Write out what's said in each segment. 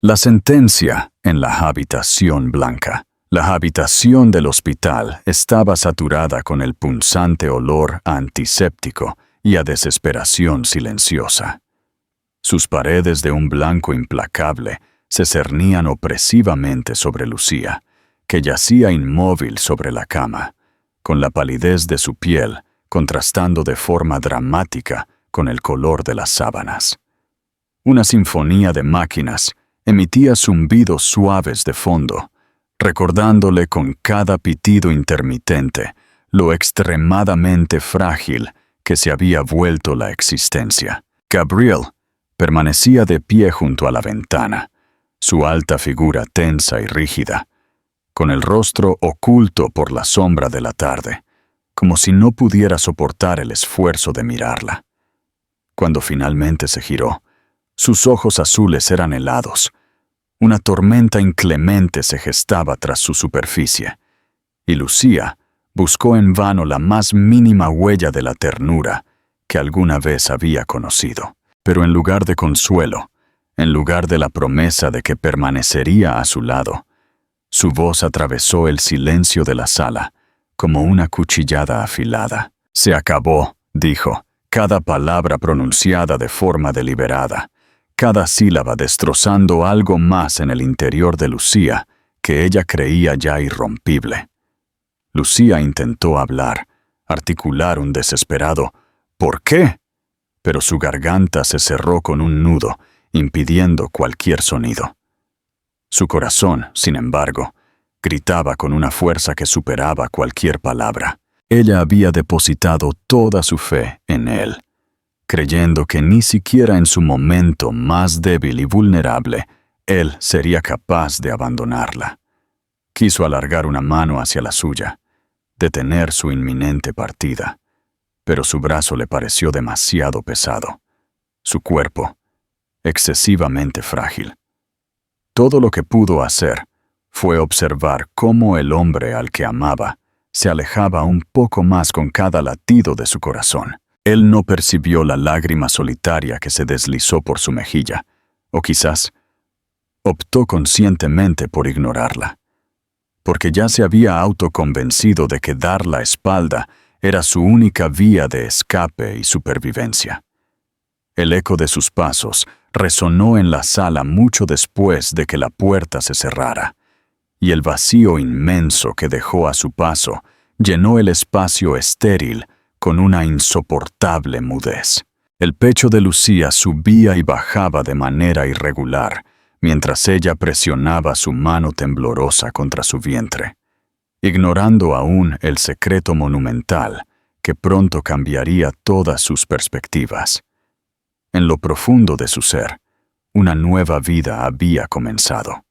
La sentencia en la habitación blanca. La habitación del hospital estaba saturada con el punzante olor a antiséptico y a desesperación silenciosa. Sus paredes de un blanco implacable se cernían opresivamente sobre Lucía, que yacía inmóvil sobre la cama, con la palidez de su piel contrastando de forma dramática con el color de las sábanas. Una sinfonía de máquinas emitía zumbidos suaves de fondo, recordándole con cada pitido intermitente lo extremadamente frágil que se había vuelto la existencia. Gabriel permanecía de pie junto a la ventana, su alta figura tensa y rígida, con el rostro oculto por la sombra de la tarde, como si no pudiera soportar el esfuerzo de mirarla. Cuando finalmente se giró, sus ojos azules eran helados. Una tormenta inclemente se gestaba tras su superficie, y Lucía buscó en vano la más mínima huella de la ternura que alguna vez había conocido. Pero en lugar de consuelo, en lugar de la promesa de que permanecería a su lado, su voz atravesó el silencio de la sala como una cuchillada afilada. «Se acabó», dijo, cada palabra pronunciada de forma deliberada, cada sílaba destrozando algo más en el interior de Lucía que ella creía ya irrompible. Lucía intentó hablar, articular un desesperado «¿Por qué?», pero su garganta se cerró con un nudo, impidiendo cualquier sonido. Su corazón, sin embargo, gritaba con una fuerza que superaba cualquier palabra. Ella había depositado toda su fe en él, creyendo que ni siquiera en su momento más débil y vulnerable, él sería capaz de abandonarla. Quiso alargar una mano hacia la suya, detener su inminente partida, pero su brazo le pareció demasiado pesado, su cuerpo excesivamente frágil. Todo lo que pudo hacer fue observar cómo el hombre al que amaba se alejaba un poco más con cada latido de su corazón. Él no percibió la lágrima solitaria que se deslizó por su mejilla, o quizás optó conscientemente por ignorarla, porque ya se había autoconvencido de que dar la espalda era su única vía de escape y supervivencia. El eco de sus pasos resonó en la sala mucho después de que la puerta se cerrara, y el vacío inmenso que dejó a su paso llenó el espacio estéril con una insoportable mudez. El pecho de Lucía subía y bajaba de manera irregular, mientras ella presionaba su mano temblorosa contra su vientre, ignorando aún el secreto monumental que pronto cambiaría todas sus perspectivas. En lo profundo de su ser, una nueva vida había comenzado.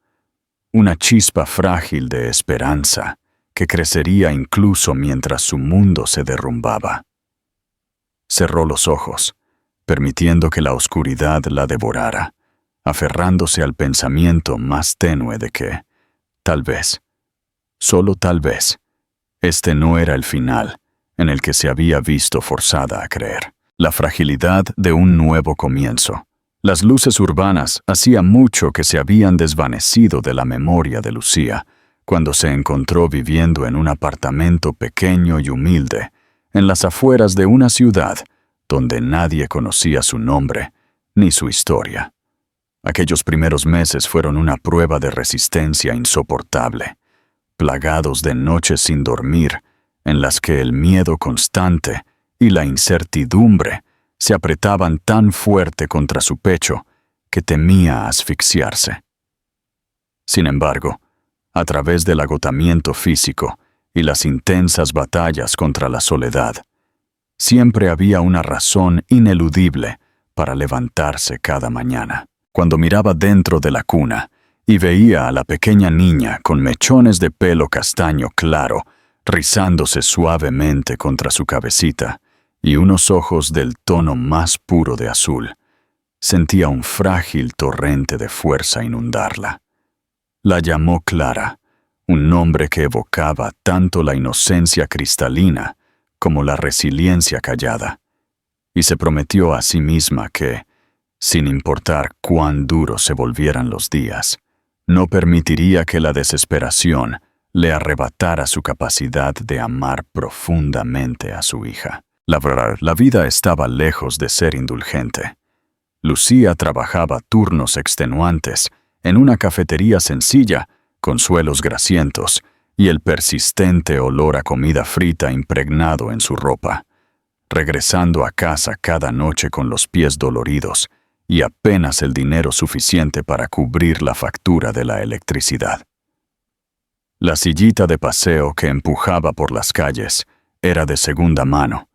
Una chispa frágil de esperanza que crecería incluso mientras su mundo se derrumbaba. Cerró los ojos, permitiendo que la oscuridad la devorara, aferrándose al pensamiento más tenue de que, tal vez, solo tal vez, este no era el final en el que se había visto forzada a creer. La fragilidad de un nuevo comienzo. Las luces urbanas hacía mucho que se habían desvanecido de la memoria de Lucía, cuando se encontró viviendo en un apartamento pequeño y humilde, en las afueras de una ciudad donde nadie conocía su nombre ni su historia. Aquellos primeros meses fueron una prueba de resistencia insoportable, plagados de noches sin dormir, en las que el miedo constante y la incertidumbre se apretaban tan fuerte contra su pecho que temía asfixiarse. Sin embargo, a través del agotamiento físico y las intensas batallas contra la soledad, siempre había una razón ineludible para levantarse cada mañana. Cuando miraba dentro de la cuna y veía a la pequeña niña con mechones de pelo castaño claro rizándose suavemente contra su cabecita y unos ojos del tono más puro de azul, sentía un frágil torrente de fuerza inundarla. La llamó Clara, un nombre que evocaba tanto la inocencia cristalina como la resiliencia callada, y se prometió a sí misma que, sin importar cuán duros se volvieran los días. No permitiría que la desesperación le arrebatara su capacidad de amar profundamente a su hija. La verdad, la vida estaba lejos de ser indulgente. Lucía trabajaba turnos extenuantes en una cafetería sencilla, con suelos grasientos y el persistente olor a comida frita impregnado en su ropa, regresando a casa cada noche con los pies doloridos y apenas el dinero suficiente para cubrir la factura de la electricidad. La sillita de paseo que empujaba por las calles era de segunda mano,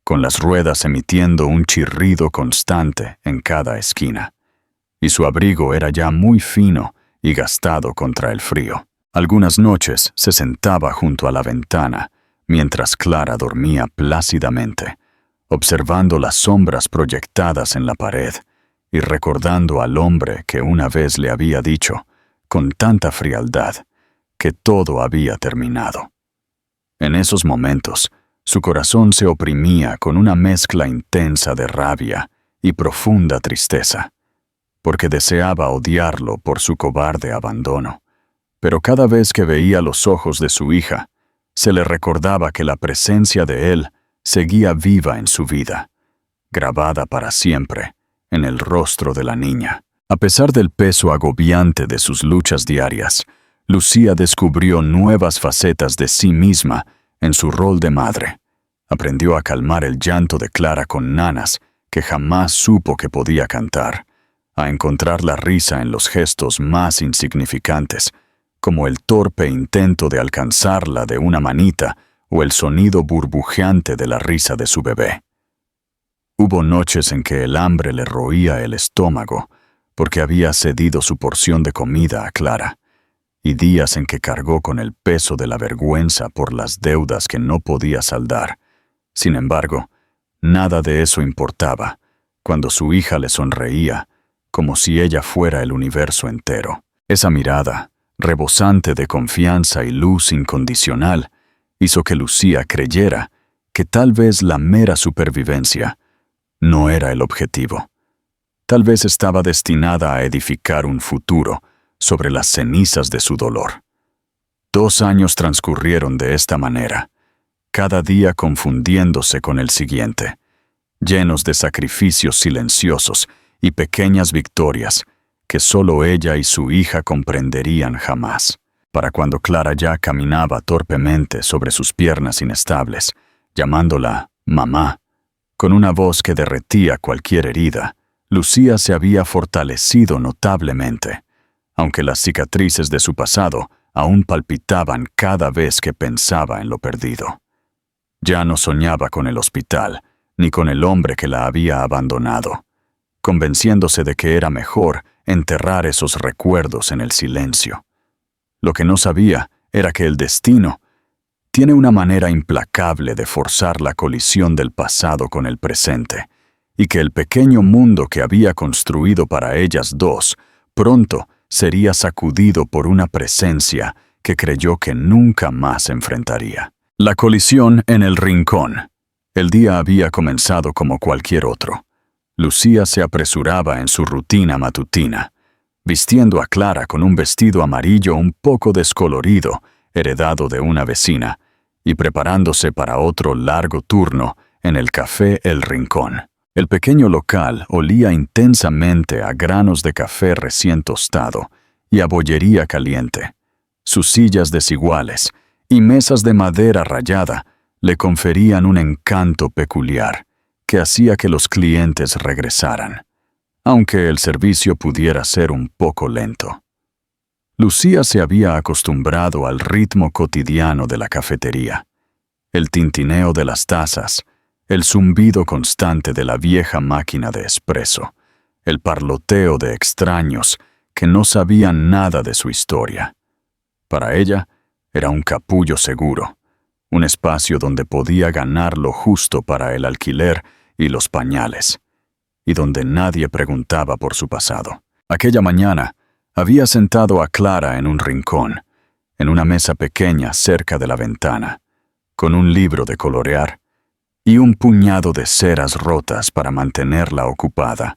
con las ruedas emitiendo un chirrido constante en cada esquina, y su abrigo era ya muy fino y gastado contra el frío. Algunas noches se sentaba junto a la ventana mientras Clara dormía plácidamente, observando las sombras proyectadas en la pared y recordando al hombre que una vez le había dicho, con tanta frialdad, que todo había terminado. En esos momentos, su corazón se oprimía con una mezcla intensa de rabia y profunda tristeza, porque deseaba odiarlo por su cobarde abandono. Pero cada vez que veía los ojos de su hija, se le recordaba que la presencia de él seguía viva en su vida, grabada para siempre en el rostro de la niña. A pesar del peso agobiante de sus luchas diarias, Lucía descubrió nuevas facetas de sí misma en su rol de madre. Aprendió a calmar el llanto de Clara con nanas que jamás supo que podía cantar, a encontrar la risa en los gestos más insignificantes, como el torpe intento de alcanzarla de una manita o el sonido burbujeante de la risa de su bebé. Hubo noches en que el hambre le roía el estómago porque había cedido su porción de comida a Clara, y días en que cargó con el peso de la vergüenza por las deudas que no podía saldar. Sin embargo, nada de eso importaba cuando su hija le sonreía como si ella fuera el universo entero. Esa mirada, rebosante de confianza y luz incondicional, hizo que Lucía creyera que tal vez la mera supervivencia no era el objetivo. Tal vez estaba destinada a edificar un futuro sobre las cenizas de su dolor. 2 años transcurrieron de esta manera, cada día confundiéndose con el siguiente, llenos de sacrificios silenciosos y pequeñas victorias que solo ella y su hija comprenderían jamás. Para cuando Clara ya caminaba torpemente sobre sus piernas inestables, llamándola mamá, con una voz que derretía cualquier herida, Lucía se había fortalecido notablemente, aunque las cicatrices de su pasado aún palpitaban cada vez que pensaba en lo perdido. Ya no soñaba con el hospital, ni con el hombre que la había abandonado, convenciéndose de que era mejor enterrar esos recuerdos en el silencio. Lo que no sabía era que el destino tiene una manera implacable de forzar la colisión del pasado con el presente, y que el pequeño mundo que había construido para ellas dos pronto sería sacudido por una presencia que creyó que nunca más enfrentaría. La colisión en el rincón. El día había comenzado como cualquier otro. Lucía se apresuraba en su rutina matutina, vistiendo a Clara con un vestido amarillo un poco descolorido, heredado de una vecina, y preparándose para otro largo turno en el café El Rincón. El pequeño local olía intensamente a granos de café recién tostado y a bollería caliente. Sus sillas desiguales y mesas de madera rayada le conferían un encanto peculiar que hacía que los clientes regresaran, aunque el servicio pudiera ser un poco lento. Lucía se había acostumbrado al ritmo cotidiano de la cafetería, el tintineo de las tazas, el zumbido constante de la vieja máquina de espresso, el parloteo de extraños que no sabían nada de su historia. Para ella era un capullo seguro, un espacio donde podía ganar lo justo para el alquiler y los pañales, y donde nadie preguntaba por su pasado. Aquella mañana había sentado a Clara en un rincón, en una mesa pequeña cerca de la ventana, con un libro de colorear y un puñado de ceras rotas para mantenerla ocupada,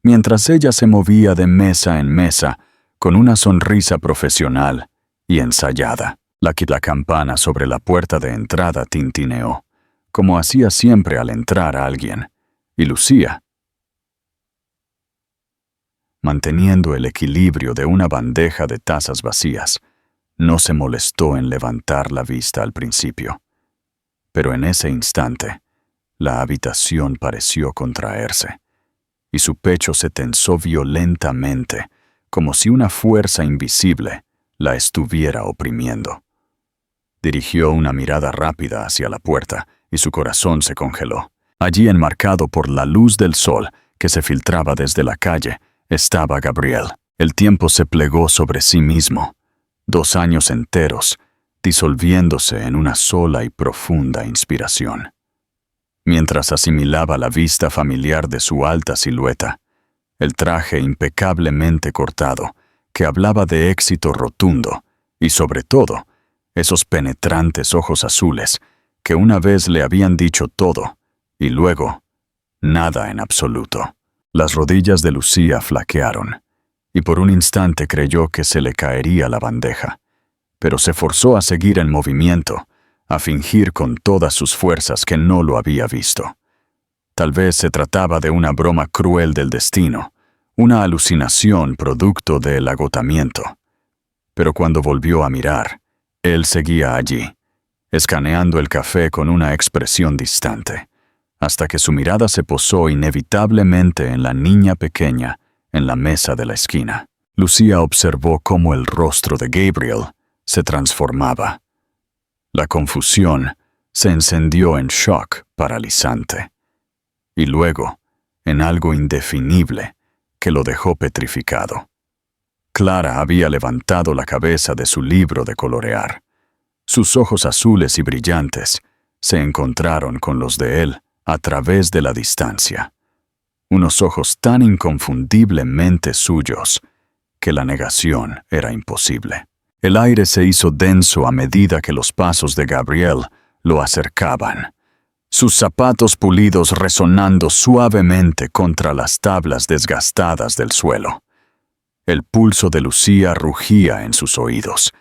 mientras ella se movía de mesa en mesa con una sonrisa profesional y ensayada. La campana sobre la puerta de entrada tintineó, como hacía siempre al entrar a alguien, y Lucía, manteniendo el equilibrio de una bandeja de tazas vacías, no se molestó en levantar la vista al principio. Pero en ese instante, la habitación pareció contraerse, y su pecho se tensó violentamente, como si una fuerza invisible la estuviera oprimiendo. Dirigió una mirada rápida hacia la puerta, y su corazón se congeló. Allí, enmarcado por la luz del sol que se filtraba desde la calle, estaba Gabriel. El tiempo se plegó sobre sí mismo, 2 años enteros, disolviéndose en una sola y profunda inspiración. Mientras asimilaba la vista familiar de su alta silueta, el traje impecablemente cortado, que hablaba de éxito rotundo, y sobre todo, esos penetrantes ojos azules que una vez le habían dicho todo, y luego, nada en absoluto. Las rodillas de Lucía flaquearon, y por un instante creyó que se le caería la bandeja, pero se forzó a seguir en movimiento, a fingir con todas sus fuerzas que no lo había visto. Tal vez se trataba de una broma cruel del destino, una alucinación producto del agotamiento. Pero cuando volvió a mirar, él seguía allí, escaneando el café con una expresión distante, hasta que su mirada se posó inevitablemente en la niña pequeña en la mesa de la esquina. Lucía observó cómo el rostro de Gabriel se transformaba. La confusión se encendió en shock paralizante, y luego en algo indefinible que lo dejó petrificado. Clara había levantado la cabeza de su libro de colorear. Sus ojos azules y brillantes se encontraron con los de él a través de la distancia. Unos ojos tan inconfundiblemente suyos que la negación era imposible. El aire se hizo denso a medida que los pasos de Gabriel lo acercaban, sus zapatos pulidos resonando suavemente contra las tablas desgastadas del suelo. El pulso de Lucía rugía en sus oídos,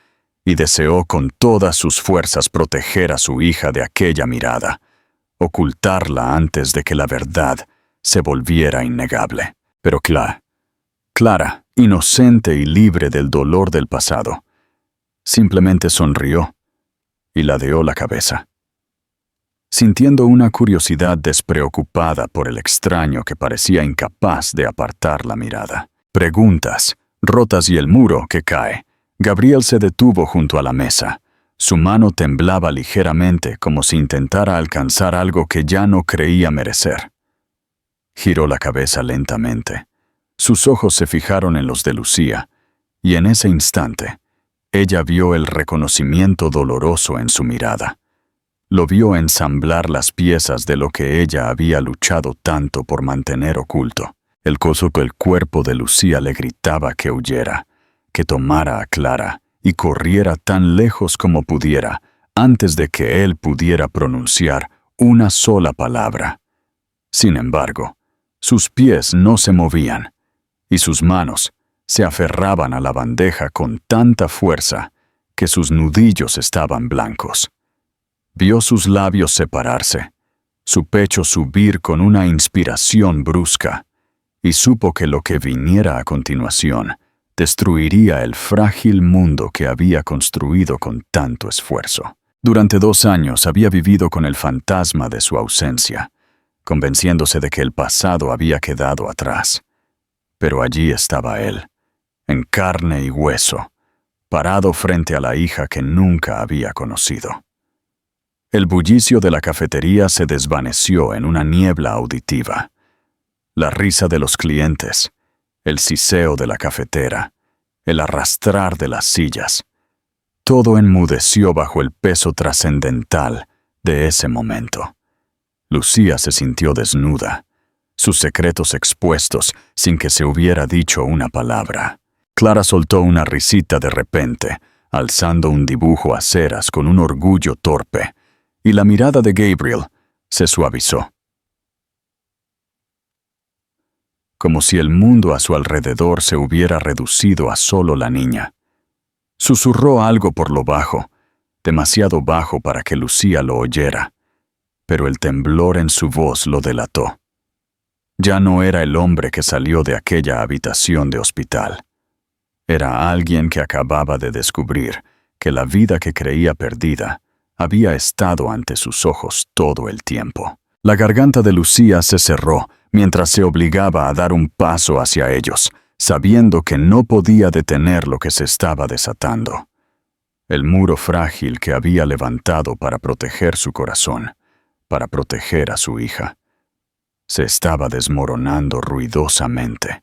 y deseó con todas sus fuerzas proteger a su hija de aquella mirada, ocultarla antes de que la verdad se volviera innegable. Pero Clara, inocente y libre del dolor del pasado, simplemente sonrió y ladeó la cabeza, sintiendo una curiosidad despreocupada por el extraño que parecía incapaz de apartar la mirada. Preguntas, rotas y el muro que cae. Gabriel se detuvo junto a la mesa. Su mano temblaba ligeramente como si intentara alcanzar algo que ya no creía merecer. Giró la cabeza lentamente. Sus ojos se fijaron en los de Lucía, y en ese instante, ella vio el reconocimiento doloroso en su mirada. Lo vio ensamblar las piezas de lo que ella había luchado tanto por mantener oculto. El cuerpo de Lucía le gritaba que huyera, que tomara a Clara y corriera tan lejos como pudiera antes de que él pudiera pronunciar una sola palabra. Sin embargo, sus pies no se movían y sus manos se aferraban a la bandeja con tanta fuerza que sus nudillos estaban blancos. Vio sus labios separarse, su pecho subir con una inspiración brusca, y supo que lo que viniera a continuación destruiría el frágil mundo que había construido con tanto esfuerzo. Durante 2 años había vivido con el fantasma de su ausencia, convenciéndose de que el pasado había quedado atrás. Pero allí estaba él, en carne y hueso, parado frente a la hija que nunca había conocido. El bullicio de la cafetería se desvaneció en una niebla auditiva. La risa de los clientes, el siseo de la cafetera, el arrastrar de las sillas, todo enmudeció bajo el peso trascendental de ese momento. Lucía se sintió desnuda, sus secretos expuestos sin que se hubiera dicho una palabra. Clara soltó una risita de repente, alzando un dibujo a ceras con un orgullo torpe, y la mirada de Gabriel se suavizó. como si el mundo a su alrededor se hubiera reducido a solo la niña. Susurró algo por lo bajo, demasiado bajo para que Lucía lo oyera, pero el temblor en su voz lo delató. Ya no era el hombre que salió de aquella habitación de hospital. Era alguien que acababa de descubrir que la vida que creía perdida había estado ante sus ojos todo el tiempo. La garganta de Lucía se cerró mientras se obligaba a dar un paso hacia ellos, sabiendo que no podía detener lo que se estaba desatando. El muro frágil que había levantado para proteger su corazón, para proteger a su hija, se estaba desmoronando ruidosamente,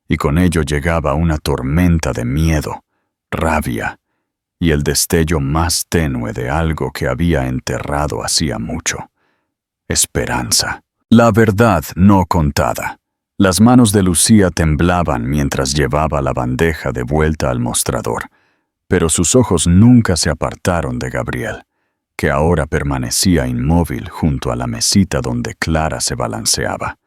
y con ello llegaba una tormenta de miedo, rabia y el destello más tenue de algo que había enterrado hacía mucho: esperanza. La verdad no contada. Las manos de Lucía temblaban mientras llevaba la bandeja de vuelta al mostrador, pero sus ojos nunca se apartaron de Gabriel, que ahora permanecía inmóvil junto a la mesita donde Clara se balanceaba.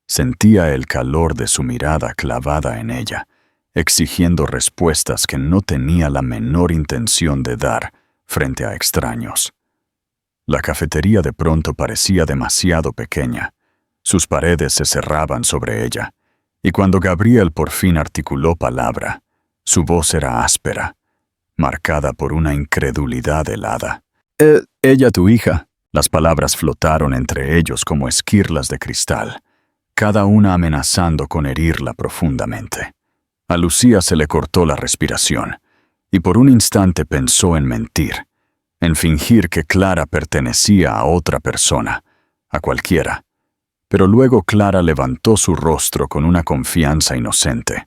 Sentía el calor de su mirada clavada en ella, exigiendo respuestas que no tenía la menor intención de dar frente a extraños. La cafetería de pronto parecía demasiado pequeña. Sus paredes se cerraban sobre ella, y cuando Gabriel por fin articuló palabra, su voz era áspera, marcada por una incredulidad helada. Ella tu hija. Las palabras flotaron entre ellos como esquirlas de cristal, cada una amenazando con herirla profundamente. A Lucía se le cortó la respiración, y por un instante pensó en mentir, en fingir que Clara pertenecía a otra persona, a cualquiera. Pero luego Clara levantó su rostro con una confianza inocente,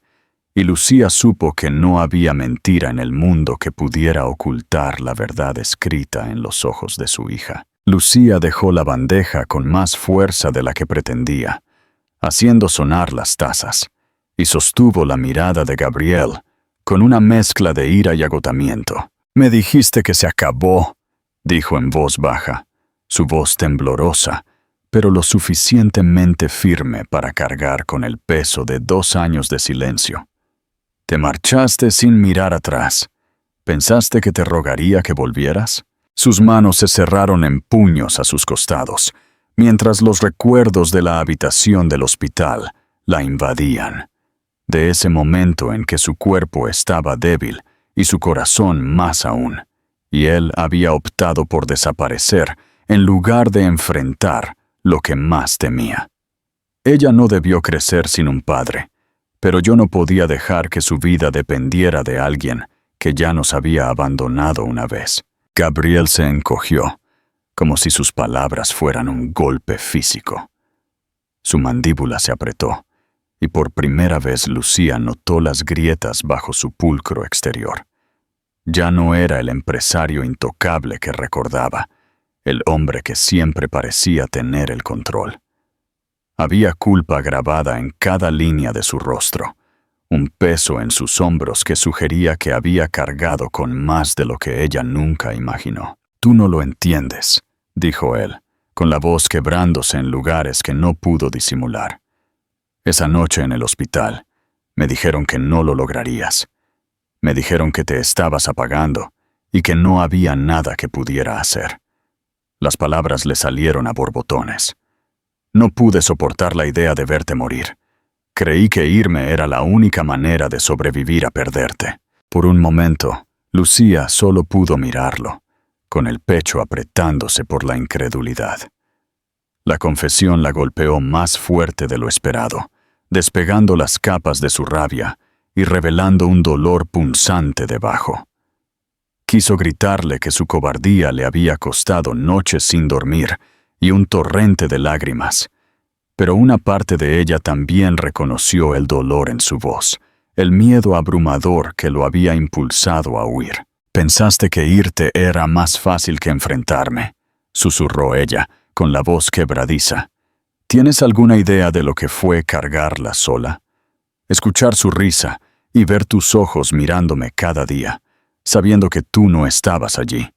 y Lucía supo que no había mentira en el mundo que pudiera ocultar la verdad escrita en los ojos de su hija. Lucía dejó la bandeja con más fuerza de la que pretendía, haciendo sonar las tazas, y sostuvo la mirada de Gabriel con una mezcla de ira y agotamiento. «Me dijiste que se acabó», dijo en voz baja, su voz temblorosa, pero lo suficientemente firme para cargar con el peso de 2 años de silencio. «Te marchaste sin mirar atrás. ¿Pensaste que te rogaría que volvieras?» Sus manos se cerraron en puños a sus costados, mientras los recuerdos de la habitación del hospital la invadían. De ese momento en que su cuerpo estaba débil y su corazón más aún, y él había optado por desaparecer en lugar de enfrentar lo que más temía. Ella no debió crecer sin un padre, pero yo no podía dejar que su vida dependiera de alguien que ya nos había abandonado una vez. Gabriel se encogió, como si sus palabras fueran un golpe físico. Su mandíbula se apretó, y por primera vez Lucía notó las grietas bajo su pulcro exterior. Ya no era el empresario intocable que recordaba, el hombre que siempre parecía tener el control. Había culpa grabada en cada línea de su rostro, un peso en sus hombros que sugería que había cargado con más de lo que ella nunca imaginó. «Tú no lo entiendes», dijo él, con la voz quebrándose en lugares que no pudo disimular. «Esa noche en el hospital, me dijeron que no lo lograrías. Me dijeron que te estabas apagando y que no había nada que pudiera hacer». Las palabras le salieron a borbotones. «No pude soportar la idea de verte morir. Creí que irme era la única manera de sobrevivir a perderte». Por un momento, Lucía solo pudo mirarlo, con el pecho apretándose por la incredulidad. La confesión la golpeó más fuerte de lo esperado, despegando las capas de su rabia y revelando un dolor punzante debajo. Quiso gritarle que su cobardía le había costado noches sin dormir y un torrente de lágrimas, pero una parte de ella también reconoció el dolor en su voz, el miedo abrumador que lo había impulsado a huir. «Pensaste que irte era más fácil que enfrentarme», susurró ella, con la voz quebradiza. «¿Tienes alguna idea de lo que fue cargarla sola? Escuchar su risa y ver tus ojos mirándome cada día, sabiendo que tú no estabas allí.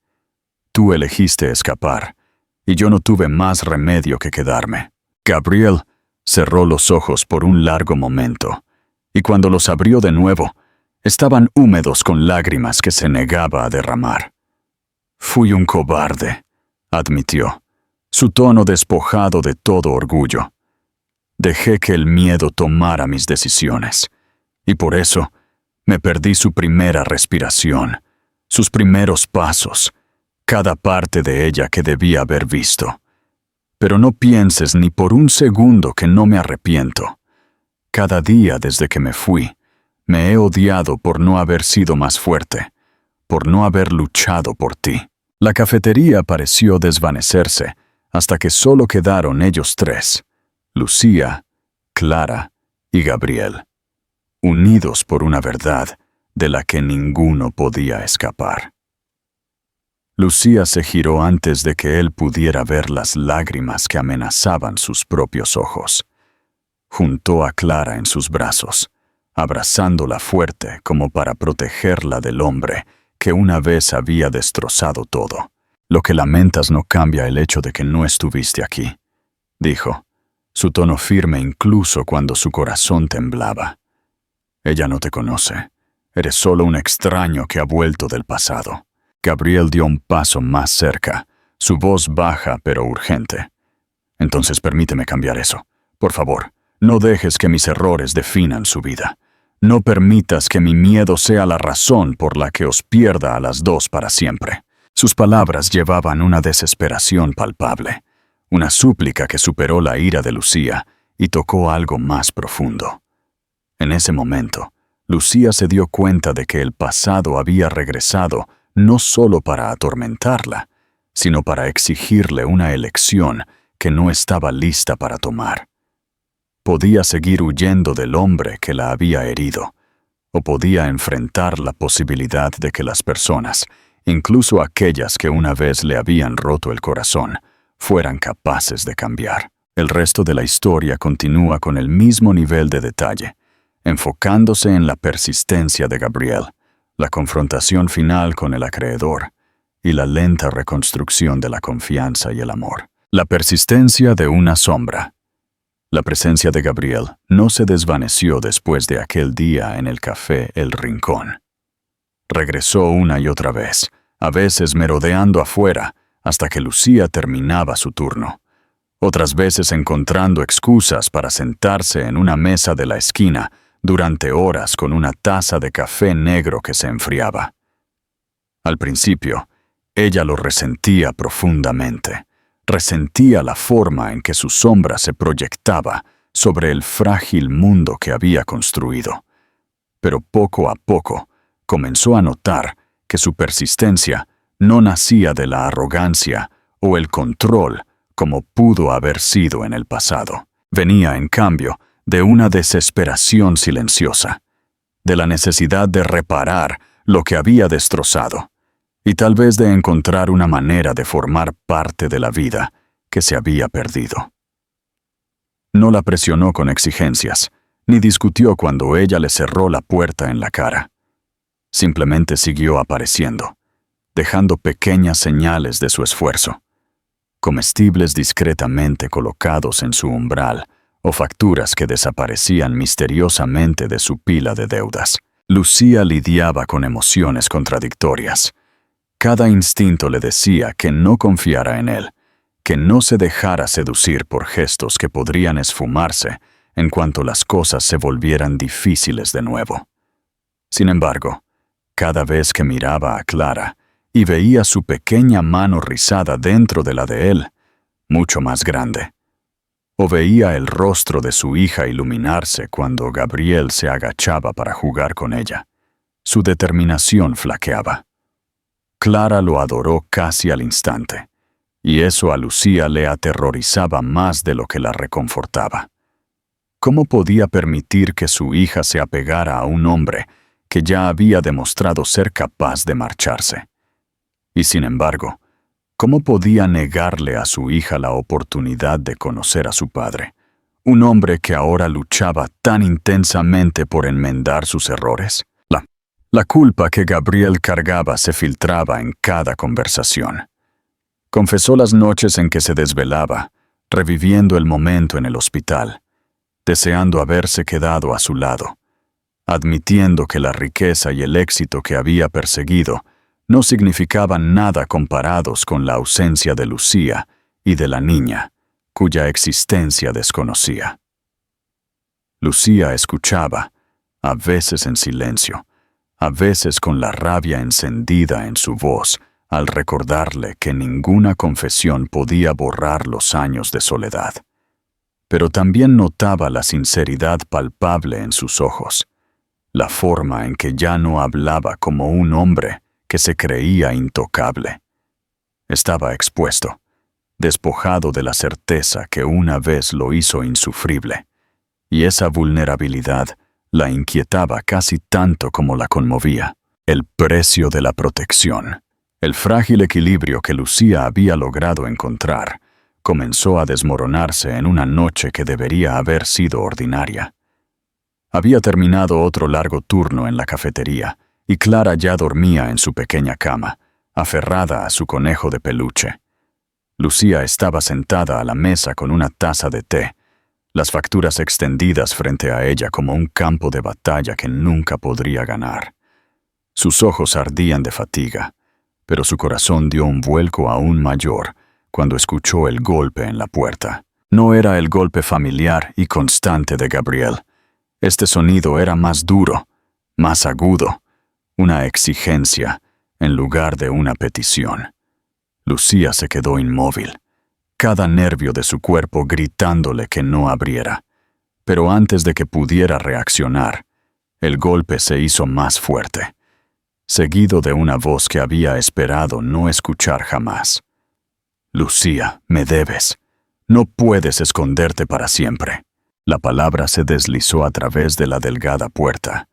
Tú elegiste escapar, y yo no tuve más remedio que quedarme». Gabriel Cerró los ojos por un largo momento, y cuando los abrió de nuevo, estaban húmedos con lágrimas que se negaba a derramar. Fui un cobarde, admitió, su tono despojado de todo orgullo. Dejé que el miedo tomara mis decisiones, y por eso me perdí su primera respiración, sus primeros pasos, cada parte de ella que debía haber visto. Pero no pienses ni por un segundo que no me arrepiento. Cada día desde que me fui, me he odiado por no haber sido más fuerte, por no haber luchado por ti. La cafetería pareció desvanecerse hasta que solo quedaron ellos tres, Lucía, Clara y Gabriel, unidos por una verdad de la que ninguno podía escapar. Lucía se giró antes de que él pudiera ver las lágrimas que amenazaban sus propios ojos. Juntó a Clara en sus brazos, abrazándola fuerte como para protegerla del hombre que una vez había destrozado todo. Lo que lamentas no cambia el hecho de que no estuviste aquí, dijo, su tono firme incluso cuando su corazón temblaba. Ella no te conoce, eres solo un extraño que ha vuelto del pasado. Gabriel dio un paso más cerca, su voz baja pero urgente. Entonces permíteme cambiar eso. Por favor, no dejes que mis errores definan su vida. No permitas que mi miedo sea la razón por la que os pierda a las dos para siempre. Sus palabras llevaban una desesperación palpable, una súplica que superó la ira de Lucía y tocó algo más profundo. En ese momento, Lucía se dio cuenta de que el pasado había regresado no solo para atormentarla, sino para exigirle una elección que no estaba lista para tomar. Podía seguir huyendo del hombre que la había herido, o podía enfrentar la posibilidad de que las personas, incluso aquellas que una vez le habían roto el corazón, fueran capaces de cambiar. El resto de la historia continúa con el mismo nivel de detalle, enfocándose en la persistencia de Gabriel, la confrontación final con el acreedor y la lenta reconstrucción de la confianza y el amor. La persistencia de una sombra. La presencia de Gabriel no se desvaneció después de aquel día en el café El Rincón. Regresó una y otra vez, a veces merodeando afuera hasta que Lucía terminaba su turno, otras veces encontrando excusas para sentarse en una mesa de la esquina durante horas con una taza de café negro que se enfriaba. Al principio, ella lo resentía profundamente. Resentía la forma en que su sombra se proyectaba sobre el frágil mundo que había construido. Pero poco a poco comenzó a notar que su persistencia no nacía de la arrogancia o el control como pudo haber sido en el pasado. Venía, en cambio, de una desesperación silenciosa, de la necesidad de reparar lo que había destrozado, y tal vez de encontrar una manera de formar parte de la vida que se había perdido. No la presionó con exigencias, ni discutió cuando ella le cerró la puerta en la cara. Simplemente siguió apareciendo, dejando pequeñas señales de su esfuerzo, comestibles discretamente colocados en su umbral, o facturas que desaparecían misteriosamente de su pila de deudas. Lucía lidiaba con emociones contradictorias. Cada instinto le decía que no confiara en él, que no se dejara seducir por gestos que podrían esfumarse en cuanto las cosas se volvieran difíciles de nuevo. Sin embargo, cada vez que miraba a Clara y veía su pequeña mano rizada dentro de la de él, mucho más grande, o veía el rostro de su hija iluminarse cuando Gabriel se agachaba para jugar con ella, su determinación flaqueaba. Clara lo adoró casi al instante, y eso a Lucía le aterrorizaba más de lo que la reconfortaba. ¿Cómo podía permitir que su hija se apegara a un hombre que ya había demostrado ser capaz de marcharse? Y sin embargo, ¿cómo podía negarle a su hija la oportunidad de conocer a su padre, un hombre que ahora luchaba tan intensamente por enmendar sus errores? La culpa que Gabriel cargaba se filtraba en cada conversación. Confesó las noches en que se desvelaba, reviviendo el momento en el hospital, deseando haberse quedado a su lado, admitiendo que la riqueza y el éxito que había perseguido no significaban nada comparados con la ausencia de Lucía y de la niña, cuya existencia desconocía. Lucía escuchaba, a veces en silencio, a veces con la rabia encendida en su voz, al recordarle que ninguna confesión podía borrar los años de soledad. Pero también notaba la sinceridad palpable en sus ojos, la forma en que ya no hablaba como un hombre que se creía intocable. Estaba expuesto, despojado de la certeza que una vez lo hizo insufrible, y esa vulnerabilidad la inquietaba casi tanto como la conmovía. El precio de la protección, el frágil equilibrio que Lucía había logrado encontrar, comenzó a desmoronarse en una noche que debería haber sido ordinaria. Había terminado otro largo turno en la cafetería, y Clara ya dormía en su pequeña cama, aferrada a su conejo de peluche. Lucía estaba sentada a la mesa con una taza de té, las facturas extendidas frente a ella como un campo de batalla que nunca podría ganar. Sus ojos ardían de fatiga, pero su corazón dio un vuelco aún mayor cuando escuchó el golpe en la puerta. No era el golpe familiar y constante de Gabriel. Este sonido era más duro, más agudo, una exigencia en lugar de una petición. Lucía se quedó inmóvil, cada nervio de su cuerpo gritándole que no abriera. Pero antes de que pudiera reaccionar, el golpe se hizo más fuerte, seguido de una voz que había esperado no escuchar jamás. «Lucía, me debes. No puedes esconderte para siempre». La palabra se deslizó a través de la delgada puerta.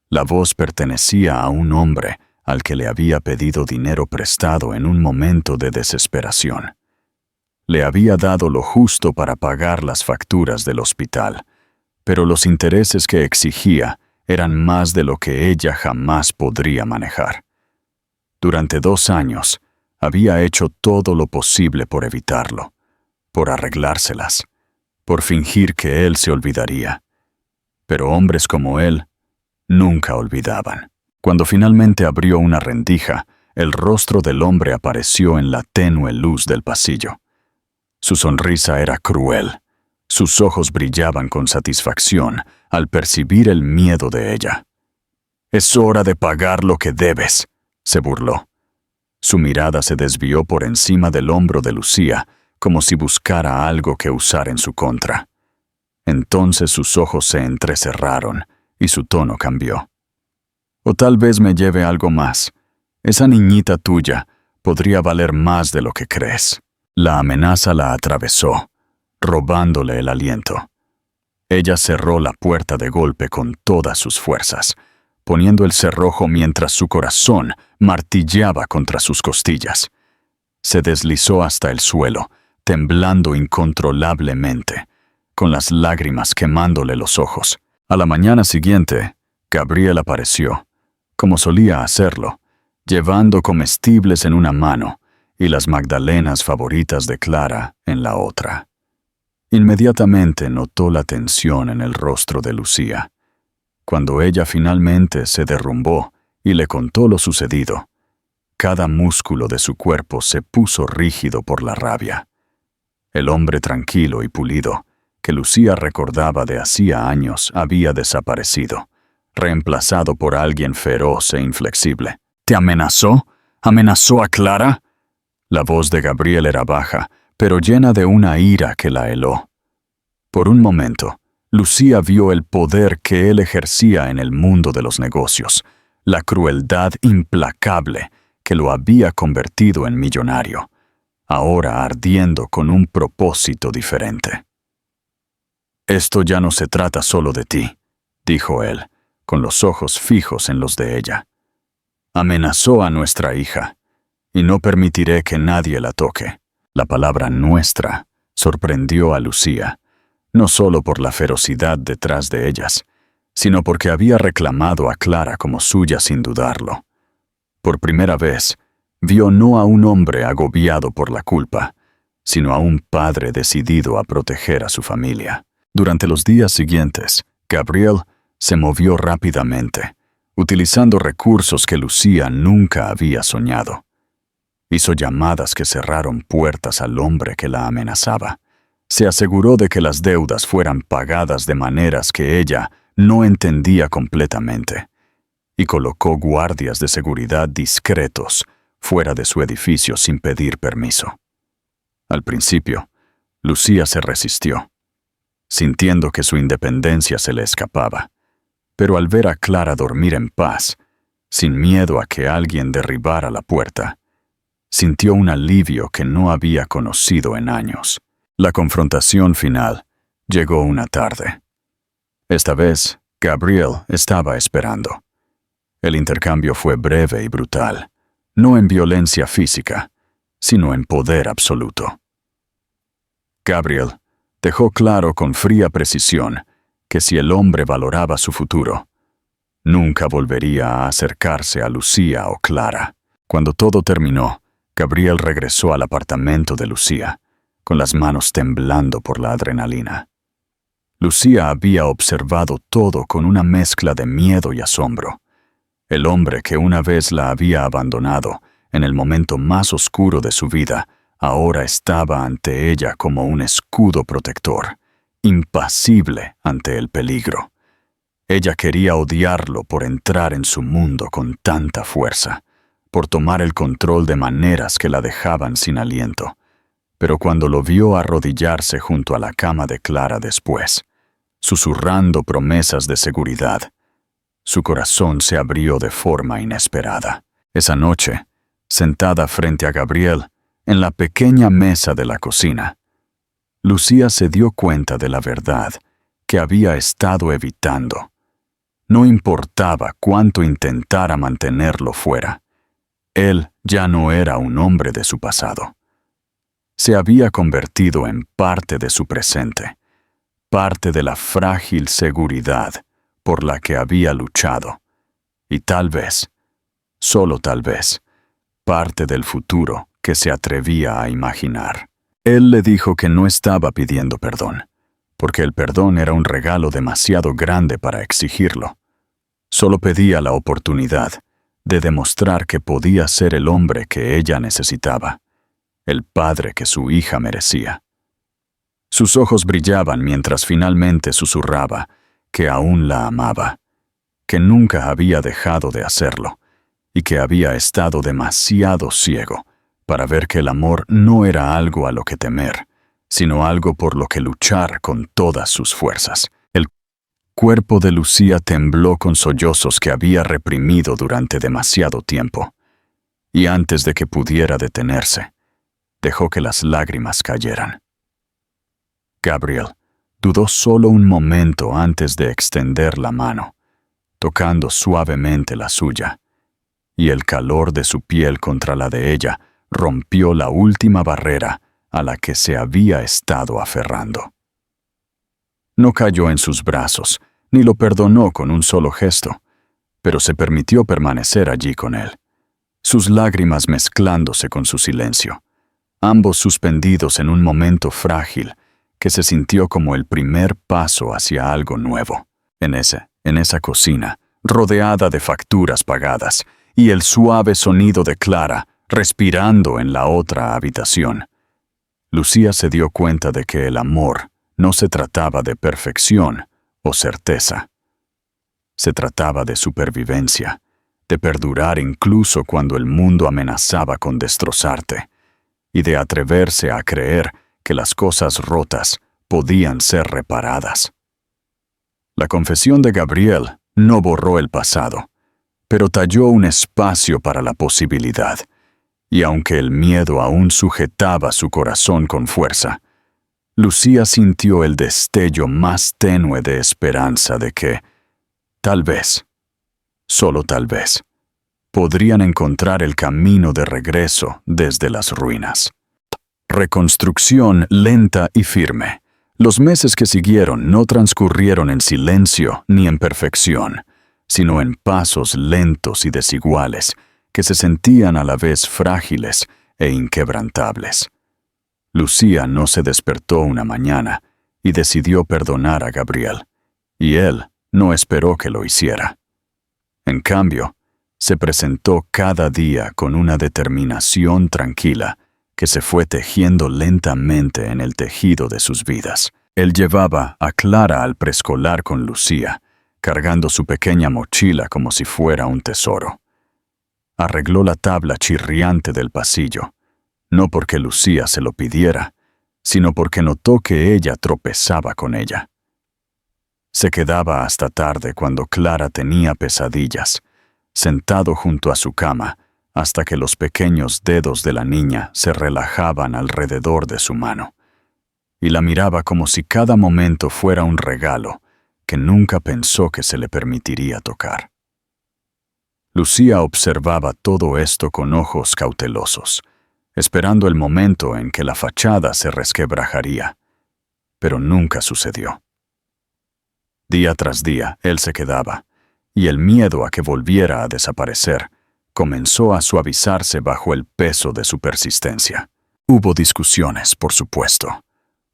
La voz pertenecía a un hombre al que le había pedido dinero prestado en un momento de desesperación. Le había dado lo justo para pagar las facturas del hospital, pero los intereses que exigía eran más de lo que ella jamás podría manejar. Durante 2 años, había hecho todo lo posible por evitarlo, por arreglárselas, por fingir que él se olvidaría. Pero hombres como él nunca olvidaban. Cuando finalmente abrió una rendija, el rostro del hombre apareció en la tenue luz del pasillo. Su sonrisa era cruel. Sus ojos brillaban con satisfacción al percibir el miedo de ella. «Es hora de pagar lo que debes», se burló. Su mirada se desvió por encima del hombro de Lucía, como si buscara algo que usar en su contra. Entonces sus ojos se entrecerraron y su tono cambió. «O tal vez me lleve algo más. Esa niñita tuya podría valer más de lo que crees». La amenaza la atravesó, robándole el aliento. Ella cerró la puerta de golpe con todas sus fuerzas, poniendo el cerrojo mientras su corazón martilleaba contra sus costillas. Se deslizó hasta el suelo, temblando incontrolablemente, con las lágrimas quemándole los ojos. A la mañana siguiente, Gabriel apareció, como solía hacerlo, llevando comestibles en una mano y las magdalenas favoritas de Clara en la otra. Inmediatamente notó la tensión en el rostro de Lucía. Cuando ella finalmente se derrumbó y le contó lo sucedido, cada músculo de su cuerpo se puso rígido por la rabia. El hombre tranquilo y pulido, que Lucía recordaba de hacía años, había desaparecido, reemplazado por alguien feroz e inflexible. «¿Te amenazó? ¿Amenazó a Clara?» La voz de Gabriel era baja, pero llena de una ira que la heló. Por un momento, Lucía vio el poder que él ejercía en el mundo de los negocios, la crueldad implacable que lo había convertido en millonario, ahora ardiendo con un propósito diferente. «Esto ya no se trata solo de ti», dijo él, con los ojos fijos en los de ella. «Amenazó a nuestra hija, y no permitiré que nadie la toque». La palabra «nuestra» sorprendió a Lucía, no solo por la ferocidad detrás de ellas, sino porque había reclamado a Clara como suya sin dudarlo. Por primera vez, vio no a un hombre agobiado por la culpa, sino a un padre decidido a proteger a su familia. Durante los días siguientes, Gabriel se movió rápidamente, utilizando recursos que Lucía nunca había soñado. Hizo llamadas que cerraron puertas al hombre que la amenazaba. Se aseguró de que las deudas fueran pagadas de maneras que ella no entendía completamente, y colocó guardias de seguridad discretos fuera de su edificio sin pedir permiso. Al principio, Lucía se resistió, sintiendo que su independencia se le escapaba, pero al ver a Clara dormir en paz, sin miedo a que alguien derribara la puerta, sintió un alivio que no había conocido en años. La confrontación final llegó una tarde. Esta vez, Gabriel estaba esperando. El intercambio fue breve y brutal, no en violencia física, sino en poder absoluto. Gabriel dejó claro con fría precisión que si el hombre valoraba su futuro, nunca volvería a acercarse a Lucía o Clara. Cuando todo terminó, Gabriel regresó al apartamento de Lucía, con las manos temblando por la adrenalina. Lucía había observado todo con una mezcla de miedo y asombro. El hombre que una vez la había abandonado en el momento más oscuro de su vida, ahora estaba ante ella como un escudo protector, impasible ante el peligro. Ella quería odiarlo por entrar en su mundo con tanta fuerza, por tomar el control de maneras que la dejaban sin aliento. Pero cuando lo vio arrodillarse junto a la cama de Clara después, susurrando promesas de seguridad, su corazón se abrió de forma inesperada. Esa noche, sentada frente a Gabriel, en la pequeña mesa de la cocina, Lucía se dio cuenta de la verdad que había estado evitando. No importaba cuánto intentara mantenerlo fuera. Él ya no era un hombre de su pasado. Se había convertido en parte de su presente, parte de la frágil seguridad por la que había luchado, y tal vez, solo tal vez, parte del futuro que se atrevía a imaginar. Él le dijo que no estaba pidiendo perdón, porque el perdón era un regalo demasiado grande para exigirlo. Solo pedía la oportunidad de demostrar que podía ser el hombre que ella necesitaba, el padre que su hija merecía. Sus ojos brillaban mientras finalmente susurraba que aún la amaba, que nunca había dejado de hacerlo, y que había estado demasiado ciego para ver que el amor no era algo a lo que temer, sino algo por lo que luchar con todas sus fuerzas. El cuerpo de Lucía tembló con sollozos que había reprimido durante demasiado tiempo, y antes de que pudiera detenerse, dejó que las lágrimas cayeran. Gabriel dudó solo un momento antes de extender la mano, tocando suavemente la suya, y el calor de su piel contra la de ella rompió la última barrera a la que se había estado aferrando. No cayó en sus brazos, ni lo perdonó con un solo gesto, pero se permitió permanecer allí con él, sus lágrimas mezclándose con su silencio, ambos suspendidos en un momento frágil que se sintió como el primer paso hacia algo nuevo. En esa cocina, rodeada de facturas pagadas, y el suave sonido de Clara respirando en la otra habitación, Lucía se dio cuenta de que el amor no se trataba de perfección o certeza. Se trataba de supervivencia, de perdurar incluso cuando el mundo amenazaba con destrozarte, y de atreverse a creer que las cosas rotas podían ser reparadas. La confesión de Gabriel no borró el pasado, pero talló un espacio para la posibilidad, y aunque el miedo aún sujetaba su corazón con fuerza, Lucía sintió el destello más tenue de esperanza de que, tal vez, solo tal vez, podrían encontrar el camino de regreso desde las ruinas. Reconstrucción lenta y firme. Los meses que siguieron no transcurrieron en silencio ni en perfección, sino en pasos lentos y desiguales que se sentían a la vez frágiles e inquebrantables. Lucía no se despertó una mañana y decidió perdonar a Gabriel, y él no esperó que lo hiciera. En cambio, se presentó cada día con una determinación tranquila que se fue tejiendo lentamente en el tejido de sus vidas. Él llevaba a Clara al preescolar con Lucía, cargando su pequeña mochila como si fuera un tesoro. Arregló la tabla chirriante del pasillo, no porque Lucía se lo pidiera, sino porque notó que ella tropezaba con ella. Se quedaba hasta tarde cuando Clara tenía pesadillas, sentado junto a su cama, hasta que los pequeños dedos de la niña se relajaban alrededor de su mano, y la miraba como si cada momento fuera un regalo que nunca pensó que se le permitiría tocar. Lucía observaba todo esto con ojos cautelosos, esperando el momento en que la fachada se resquebrajaría, pero nunca sucedió. Día tras día, él se quedaba, y el miedo a que volviera a desaparecer comenzó a suavizarse bajo el peso de su persistencia. Hubo discusiones, por supuesto.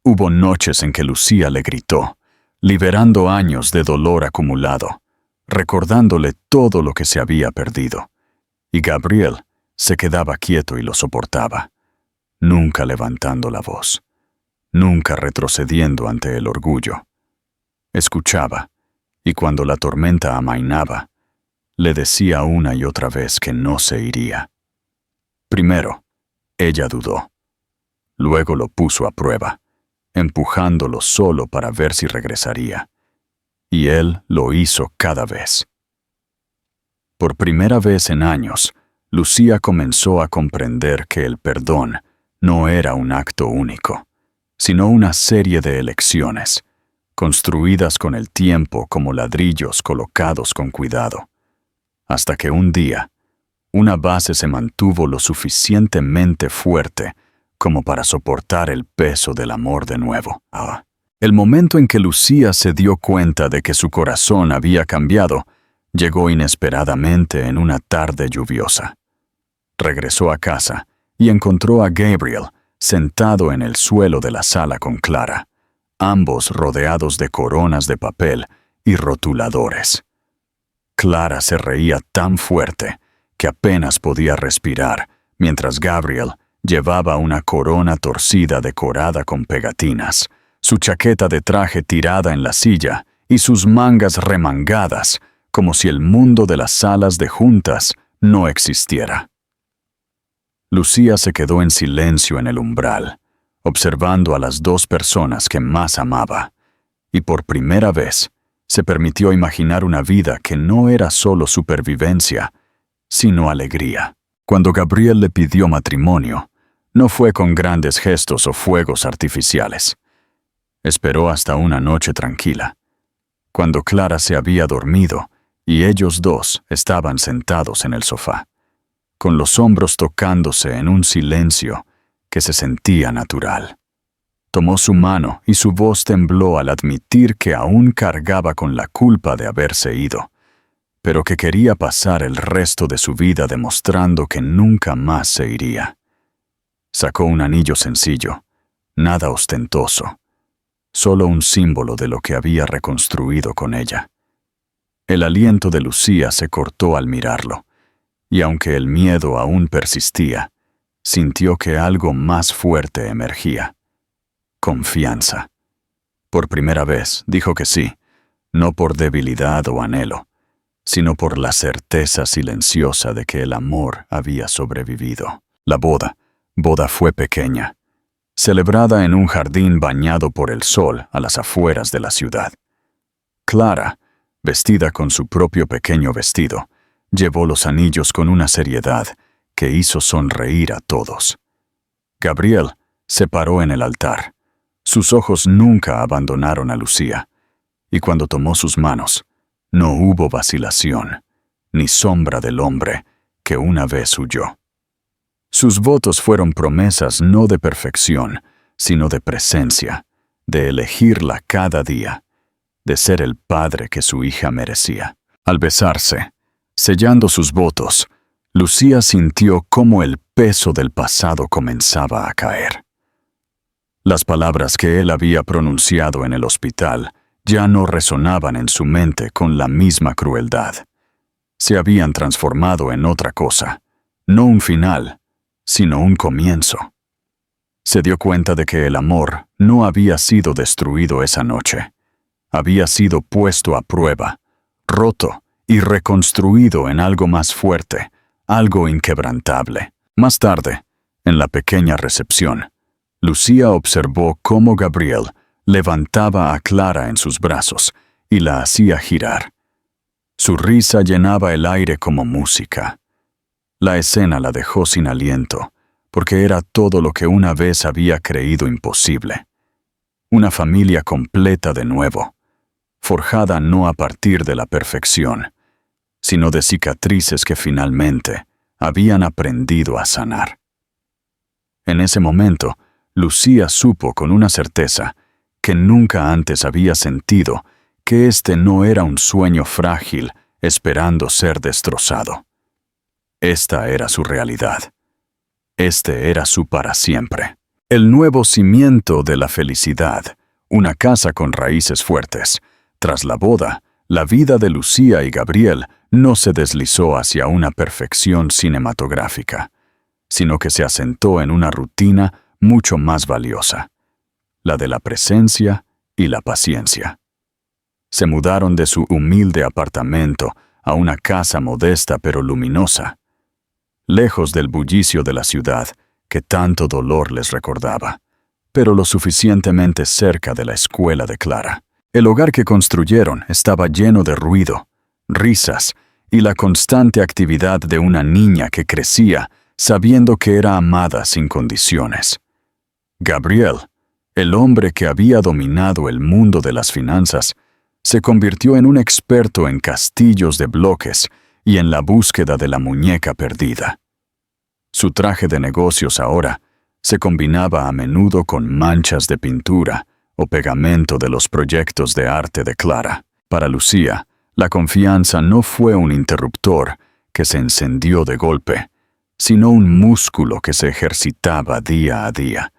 Hubo noches en que Lucía le gritó, liberando años de dolor acumulado, recordándole todo lo que se había perdido. Y Gabriel se quedaba quieto y lo soportaba, nunca levantando la voz, nunca retrocediendo ante el orgullo. Escuchaba, y cuando la tormenta amainaba, le decía una y otra vez que no se iría. Primero, ella dudó. Luego lo puso a prueba, empujándolo solo para ver si regresaría. Y él lo hizo cada vez. Por primera vez en años, Lucía comenzó a comprender que el perdón no era un acto único, sino una serie de elecciones, construidas con el tiempo como ladrillos colocados con cuidado, hasta que un día, una base se mantuvo lo suficientemente fuerte como para soportar el peso del amor de nuevo. El momento en que Lucía se dio cuenta de que su corazón había cambiado, llegó inesperadamente en una tarde lluviosa. Regresó a casa y encontró a Gabriel sentado en el suelo de la sala con Clara, ambos rodeados de coronas de papel y rotuladores. Clara se reía tan fuerte que apenas podía respirar, mientras Gabriel llevaba una corona torcida decorada con pegatinas, su chaqueta de traje tirada en la silla y sus mangas remangadas, como si el mundo de las salas de juntas no existiera. Lucía se quedó en silencio en el umbral, observando a las dos personas que más amaba, y por primera vez se permitió imaginar una vida que no era solo supervivencia, sino alegría. Cuando Gabriel le pidió matrimonio, no fue con grandes gestos o fuegos artificiales. Esperó hasta una noche tranquila, cuando Clara se había dormido y ellos dos estaban sentados en el sofá, con los hombros tocándose en un silencio que se sentía natural. Tomó su mano y su voz tembló al admitir que aún cargaba con la culpa de haberse ido, pero que quería pasar el resto de su vida demostrando que nunca más se iría. Sacó un anillo sencillo, nada ostentoso, solo un símbolo de lo que había reconstruido con ella. El aliento de Lucía se cortó al mirarlo, y aunque el miedo aún persistía, sintió que algo más fuerte emergía. Confianza. Por primera vez dijo que sí, no por debilidad o anhelo, sino por la certeza silenciosa de que el amor había sobrevivido. La boda fue pequeña, celebrada en un jardín bañado por el sol a las afueras de la ciudad. Clara, vestida con su propio pequeño vestido, llevó los anillos con una seriedad que hizo sonreír a todos. Gabriel se paró en el altar. Sus ojos nunca abandonaron a Lucía, y cuando tomó sus manos, no hubo vacilación, ni sombra del hombre que una vez huyó. Sus votos fueron promesas no de perfección, sino de presencia, de elegirla cada día, de ser el padre que su hija merecía. Al besarse, sellando sus votos, Lucía sintió cómo el peso del pasado comenzaba a caer. Las palabras que él había pronunciado en el hospital ya no resonaban en su mente con la misma crueldad. Se habían transformado en otra cosa, no un final, sino un comienzo. Se dio cuenta de que el amor no había sido destruido esa noche. Había sido puesto a prueba, roto y reconstruido en algo más fuerte, algo inquebrantable. Más tarde, en la pequeña recepción, Lucía observó cómo Gabriel levantaba a Clara en sus brazos y la hacía girar. Su risa llenaba el aire como música. La escena la dejó sin aliento, porque era todo lo que una vez había creído imposible. Una familia completa de nuevo, forjada no a partir de la perfección, sino de cicatrices que finalmente habían aprendido a sanar. En ese momento, Lucía supo con una certeza que nunca antes había sentido que este no era un sueño frágil esperando ser destrozado. Esta era su realidad. Este era su para siempre. El nuevo cimiento de la felicidad, una casa con raíces fuertes. Tras la boda, la vida de Lucía y Gabriel no se deslizó hacia una perfección cinematográfica, sino que se asentó en una rutina mucho más valiosa, la de la presencia y la paciencia. Se mudaron de su humilde apartamento a una casa modesta pero luminosa, lejos del bullicio de la ciudad que tanto dolor les recordaba, pero lo suficientemente cerca de la escuela de Clara. El hogar que construyeron estaba lleno de ruido, risas y la constante actividad de una niña que crecía sabiendo que era amada sin condiciones. Gabriel, el hombre que había dominado el mundo de las finanzas, se convirtió en un experto en castillos de bloques y en la búsqueda de la muñeca perdida. Su traje de negocios ahora se combinaba a menudo con manchas de pintura o pegamento de los proyectos de arte de Clara. Para Lucía, la confianza no fue un interruptor que se encendió de golpe, sino un músculo que se ejercitaba día a día.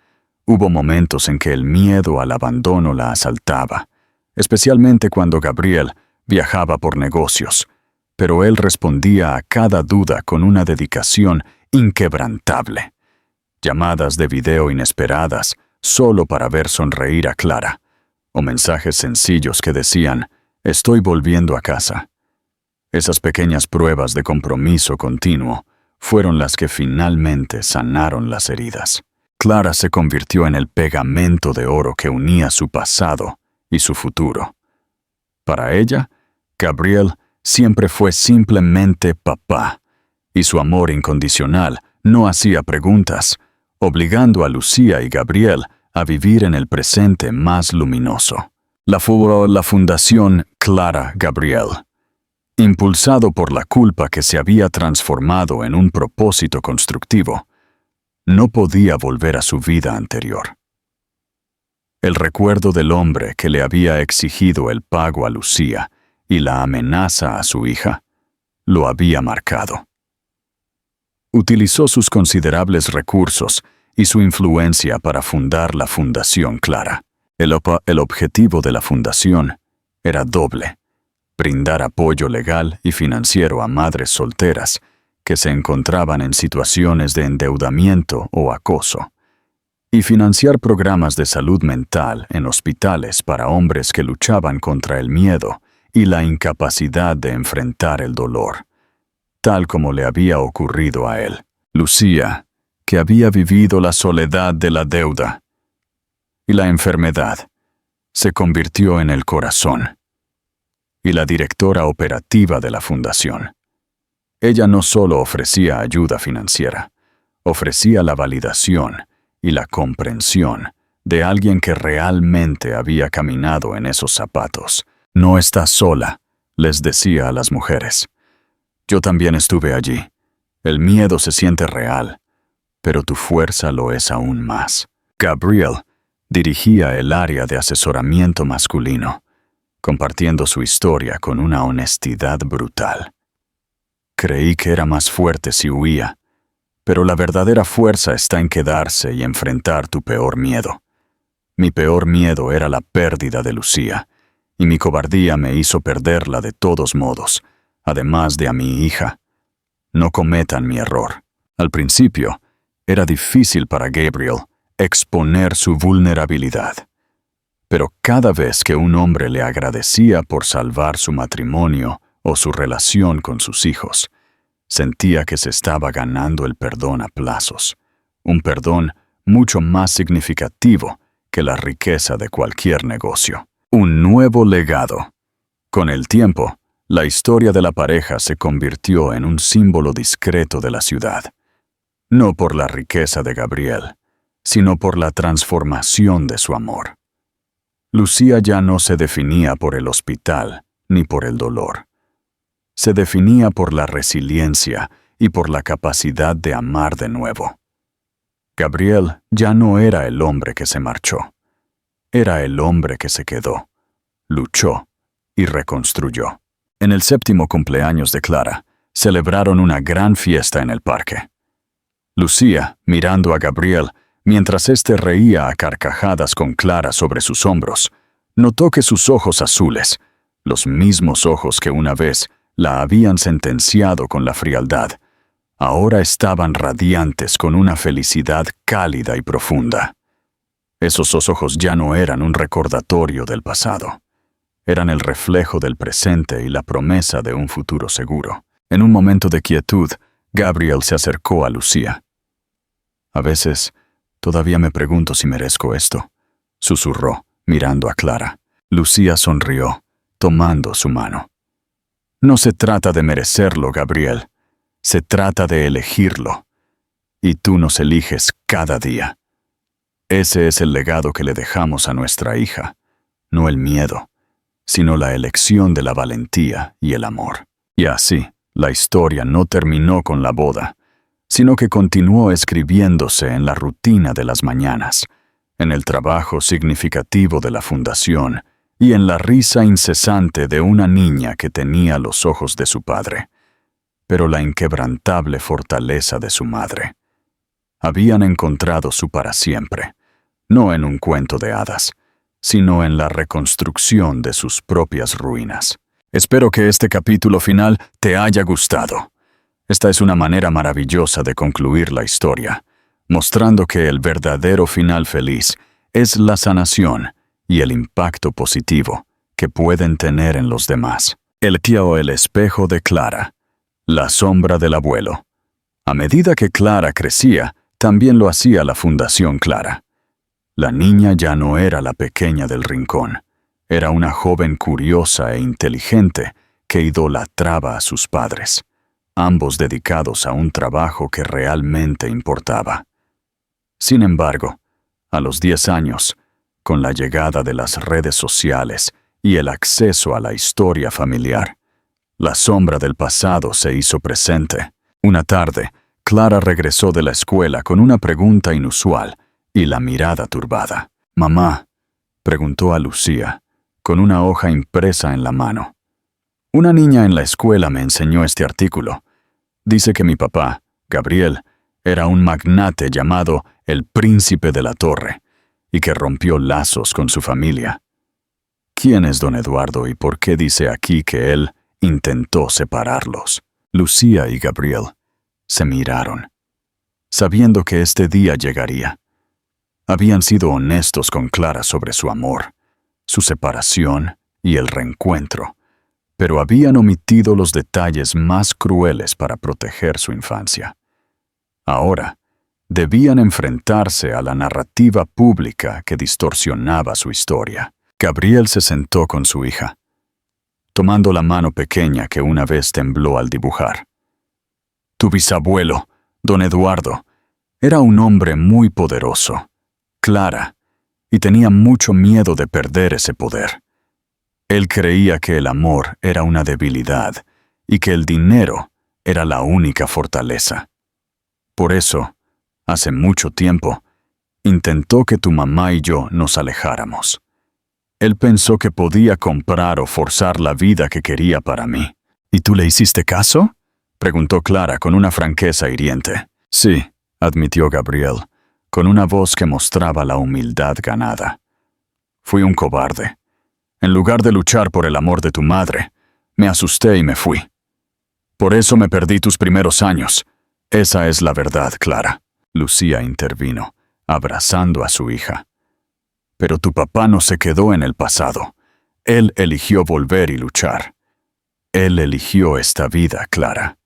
Hubo momentos en que el miedo al abandono la asaltaba, especialmente cuando Gabriel viajaba por negocios, pero él respondía a cada duda con una dedicación inquebrantable. Llamadas de video inesperadas solo para ver sonreír a Clara, o mensajes sencillos que decían, «Estoy volviendo a casa». Esas pequeñas pruebas de compromiso continuo fueron las que finalmente sanaron las heridas. Clara se convirtió en el pegamento de oro que unía su pasado y su futuro. Para ella, Gabriel siempre fue simplemente papá, y su amor incondicional no hacía preguntas, obligando a Lucía y Gabriel a vivir en el presente más luminoso. La Fundación Clara Gabriel, impulsado por la culpa que se había transformado en un propósito constructivo, no podía volver a su vida anterior. El recuerdo del hombre que le había exigido el pago a Lucía y la amenaza a su hija lo había marcado. Utilizó sus considerables recursos y su influencia para fundar la Fundación Clara. El objetivo de la fundación era doble: brindar apoyo legal y financiero a madres solteras que se encontraban en situaciones de endeudamiento o acoso, y financiar programas de salud mental en hospitales para hombres que luchaban contra el miedo y la incapacidad de enfrentar el dolor, tal como le había ocurrido a él. Lucía, que había vivido la soledad de la deuda y la enfermedad, se convirtió en el corazón y la directora operativa de la fundación. Ella no solo ofrecía ayuda financiera, ofrecía la validación y la comprensión de alguien que realmente había caminado en esos zapatos. «No estás sola», les decía a las mujeres. «Yo también estuve allí. El miedo se siente real, pero tu fuerza lo es aún más». Gabriel dirigía el área de asesoramiento masculino, compartiendo su historia con una honestidad brutal. «Creí que era más fuerte si huía, pero la verdadera fuerza está en quedarse y enfrentar tu peor miedo. Mi peor miedo era la pérdida de Lucía, y mi cobardía me hizo perderla de todos modos, además de a mi hija. No cometan mi error. Al principio, era difícil para Gabriel exponer su vulnerabilidad. Pero cada vez que un hombre le agradecía por salvar su matrimonio o su relación con sus hijos, sentía que se estaba ganando el perdón a plazos, un perdón mucho más significativo que la riqueza de cualquier negocio. Un nuevo legado. Con el tiempo, la historia de la pareja se convirtió en un símbolo discreto de la ciudad. No por la riqueza de Gabriel, sino por la transformación de su amor. Lucía ya no se definía por el hospital ni por el dolor. Se definía por la resiliencia y por la capacidad de amar de nuevo. Gabriel ya no era el hombre que se marchó. Era el hombre que se quedó, luchó y reconstruyó. En el 7º cumpleaños de Clara, celebraron una gran fiesta en el parque. Lucía, mirando a Gabriel, mientras éste reía a carcajadas con Clara sobre sus hombros, notó que sus ojos azules, los mismos ojos que una vez la habían sentenciado con la frialdad, ahora estaban radiantes con una felicidad cálida y profunda. Esos ojos ya no eran un recordatorio del pasado. Eran el reflejo del presente y la promesa de un futuro seguro. En un momento de quietud, Gabriel se acercó a Lucía. «A veces, todavía me pregunto si merezco esto», susurró, mirando a Clara. Lucía sonrió, tomando su mano. «No se trata de merecerlo, Gabriel. Se trata de elegirlo. Y tú nos eliges cada día. Ese es el legado que le dejamos a nuestra hija, no el miedo, sino la elección de la valentía y el amor». Y así, la historia no terminó con la boda, sino que continuó escribiéndose en la rutina de las mañanas, en el trabajo significativo de la fundación y en la risa incesante de una niña que tenía los ojos de su padre, pero la inquebrantable fortaleza de su madre. Habían encontrado su para siempre, no en un cuento de hadas, sino en la reconstrucción de sus propias ruinas. Espero que este capítulo final te haya gustado. Esta es una manera maravillosa de concluir la historia, mostrando que el verdadero final feliz es la sanación y el impacto positivo que pueden tener en los demás. El tío o el espejo de Clara. La sombra del abuelo. A medida que Clara crecía, también lo hacía la Fundación Clara. La niña ya no era la pequeña del rincón. Era una joven curiosa e inteligente que idolatraba a sus padres, ambos dedicados a un trabajo que realmente importaba. Sin embargo, a los 10 años, con la llegada de las redes sociales y el acceso a la historia familiar, la sombra del pasado se hizo presente. Una tarde, Clara regresó de la escuela con una pregunta inusual y la mirada turbada. «Mamá», preguntó a Lucía, con una hoja impresa en la mano. «Una niña en la escuela me enseñó este artículo. Dice que mi papá, Gabriel, era un magnate llamado el Príncipe de la Torre y que rompió lazos con su familia. ¿Quién es don Eduardo y por qué dice aquí que él intentó separarlos?» Lucía y Gabriel se miraron, sabiendo que este día llegaría. Habían sido honestos con Clara sobre su amor, su separación y el reencuentro, pero habían omitido los detalles más crueles para proteger su infancia. Ahora, debían enfrentarse a la narrativa pública que distorsionaba su historia. Gabriel se sentó con su hija, tomando la mano pequeña que una vez tembló al dibujar. «Tu bisabuelo, don Eduardo, era un hombre muy poderoso, Clara, y tenía mucho miedo de perder ese poder. Él creía que el amor era una debilidad y que el dinero era la única fortaleza. Por eso, hace mucho tiempo, intentó que tu mamá y yo nos alejáramos. Él pensó que podía comprar o forzar la vida que quería para mí». «¿Y tú le hiciste caso?», preguntó Clara con una franqueza hiriente. «Sí», admitió Gabriel, con una voz que mostraba la humildad ganada. Fui un cobarde. En lugar de luchar por el amor de tu madre, me asusté y me fui. Por eso me perdí tus primeros años. Esa es la verdad, Clara. Lucía intervino, abrazando a su hija. Pero tu papá no se quedó en el pasado. Él eligió volver y luchar. Él eligió esta vida, Clara.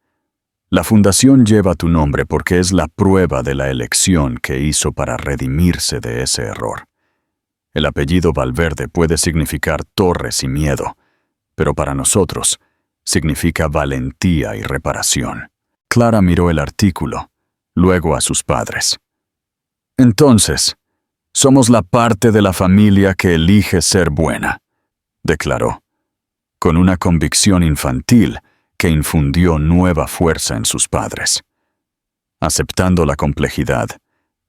La fundación lleva tu nombre porque es la prueba de la elección que hizo para redimirse de ese error. El apellido Valverde puede significar torres y miedo, pero para nosotros significa valentía y reparación. Clara miró el artículo, luego a sus padres. Entonces, somos la parte de la familia que elige ser buena, declaró, con una convicción infantil que infundió nueva fuerza en sus padres. Aceptando la complejidad,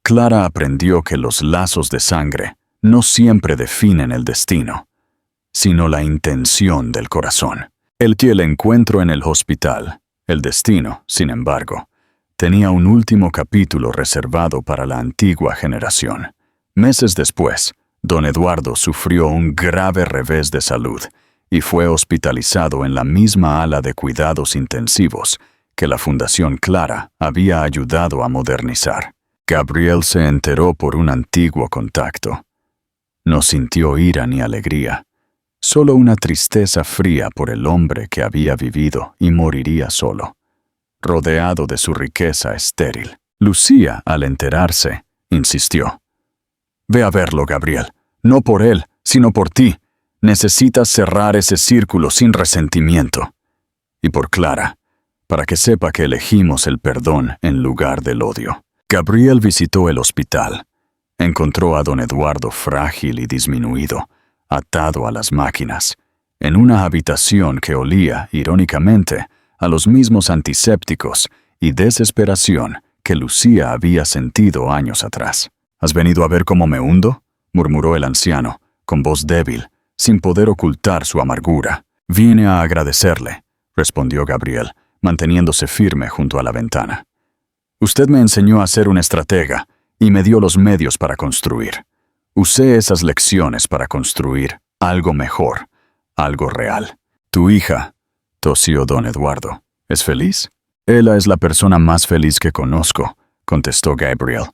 Clara aprendió que los lazos de sangre no siempre definen el destino, sino la intención del corazón. El encuentro en el hospital, el destino, sin embargo, tenía un último capítulo reservado para la antigua generación. Meses después, don Eduardo sufrió un grave revés de salud y fue hospitalizado en la misma ala de cuidados intensivos que la Fundación Clara había ayudado a modernizar. Gabriel se enteró por un antiguo contacto. No sintió ira ni alegría, solo una tristeza fría por el hombre que había vivido y moriría solo, rodeado de su riqueza estéril. Lucía, al enterarse, insistió. «Ve a verlo, Gabriel. No por él, sino por ti. Necesitas cerrar ese círculo sin resentimiento. Y por Clara, para que sepa que elegimos el perdón en lugar del odio». Gabriel visitó el hospital. Encontró a don Eduardo frágil y disminuido, atado a las máquinas, en una habitación que olía, irónicamente, a los mismos antisépticos y desesperación que Lucía había sentido años atrás. «¿Has venido a ver cómo me hundo?», murmuró el anciano, con voz débil, sin poder ocultar su amargura. «Vine a agradecerle», respondió Gabriel, manteniéndose firme junto a la ventana. «Usted me enseñó a ser un estratega y me dio los medios para construir. Usé esas lecciones para construir algo mejor, algo real. Tu hija», tosió don Eduardo, «¿es feliz?» «Ella es la persona más feliz que conozco», contestó Gabriel,